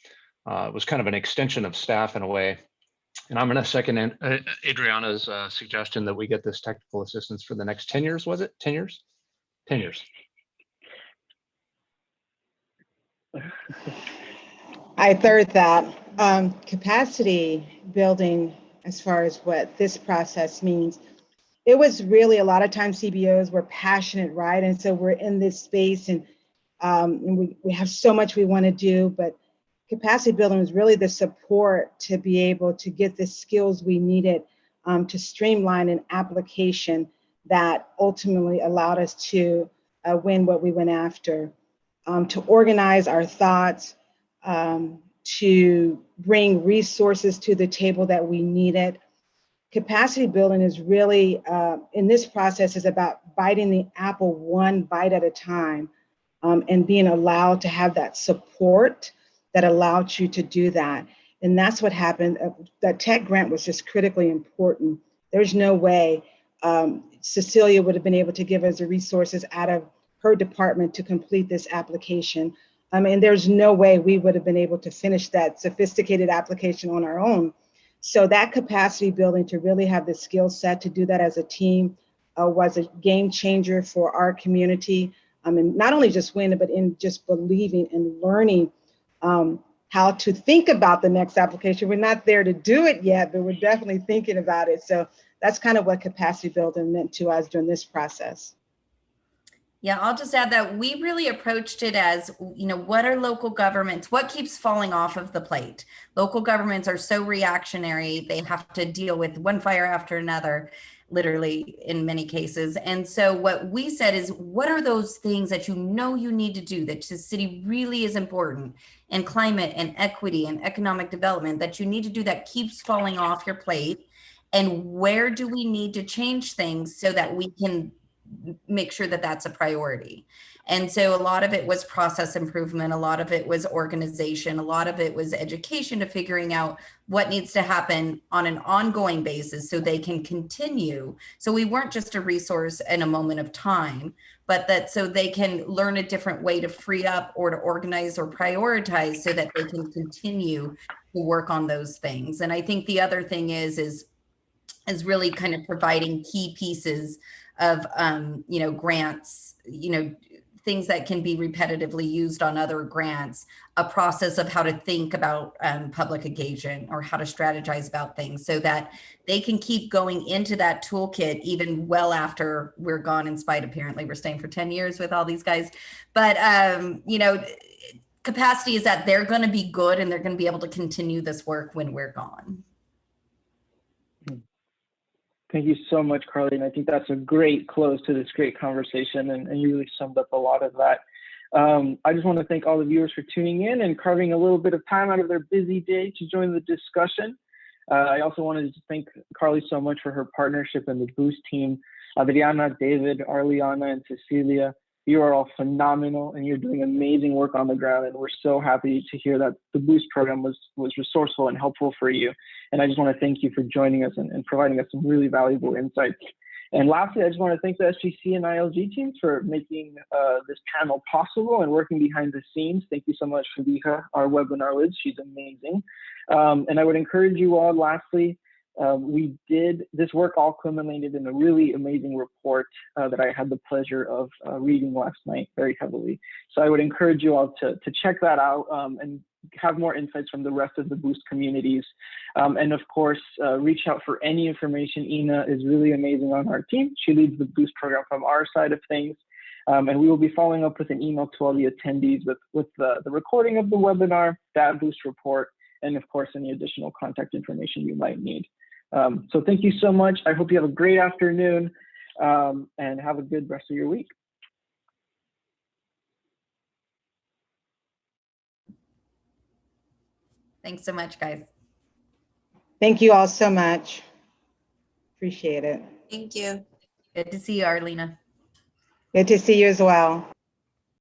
was kind of an extension of staff in a way. And I'm going to second Adriana's suggestion that we get this technical assistance for the next 10 years. Was it 10 years? 10 years. I third that. Capacity building, as far as what this process means, it was really a lot of times CBOs were passionate, right? And so we're in this space and we have so much we want to do, but capacity building was really the support to be able to get the skills we needed to streamline an application that ultimately allowed us to win what we went after, to organize our thoughts, to bring resources to the table that we needed. Capacity building is really, in this process, is about biting the apple one bite at a time, and being allowed to have that support that allowed you to do that. And that's what happened. That tech grant was just critically important. There's no way Cecilia would have been able to give us the resources out of her department to complete this application. And there's no way we would have been able to finish that sophisticated application on our own. So that capacity building to really have the skill set to do that as a team was a game changer for our community. And not only just win, but in just believing and learning how to think about the next application. We're not there to do it yet, but we're definitely thinking about it. So that's kind of what capacity building meant to us during this process. Yeah, I'll just add that we really approached it as, what are local governments? What keeps falling off of the plate? Local governments are so reactionary. They have to deal with one fire after another, literally in many cases. And so what we said is, what are those things that you need to do, that the city really is important, and climate and equity and economic development that you need to do that keeps falling off your plate? And where do we need to change things so that we can make sure that that's a priority? And so a lot of it was process improvement, a lot of it was organization, a lot of it was education, to figuring out what needs to happen on an ongoing basis so they can continue. So we weren't just a resource in a moment of time, but that so they can learn a different way to free up or to organize or prioritize so that they can continue to work on those things. And I think the other thing is really kind of providing key pieces of, grants, things that can be repetitively used on other grants, a process of how to think about public engagement or how to strategize about things so that they can keep going into that toolkit even well after we're gone. In spite, apparently we're staying for 10 years with all these guys. But, you know, capacity is that they're going to be good and they're going to be able to continue this work when we're gone. Thank you so much, Carly. And I think that's a great close to this great conversation. And you really summed up a lot of that. I just want to thank all the viewers for tuning in and carving a little bit of time out of their busy day to join the discussion. I also wanted to thank Carly so much for her partnership and the Boost team. Adriana, David, Arliana, and Cecilia, you are all phenomenal and you're doing amazing work on the ground. And we're so happy to hear that the Boost program was resourceful and helpful for you. And I just want to thank you for joining us and providing us some really valuable insights. And lastly, I just want to thank the SGC and ILG teams for making this panel possible and working behind the scenes. Thank you so much, Felicia, our webinar lead. She's amazing. And I would encourage you all, lastly, this work all culminated in a really amazing report that I had the pleasure of reading last night very heavily. So I would encourage you all to check that out and have more insights from the rest of the Boost communities. And of course, reach out for any information. Ina is really amazing on our team. She leads the Boost program from our side of things. And we will be following up with an email to all the attendees with the recording of the webinar, that Boost report, and of course, any additional contact information you might need. So thank you so much. I hope you have a great afternoon and have a good rest of your week. Thanks so much, guys. Thank you all so much. Appreciate it. Thank you. Good to see you, Arlena. Good to see you as well.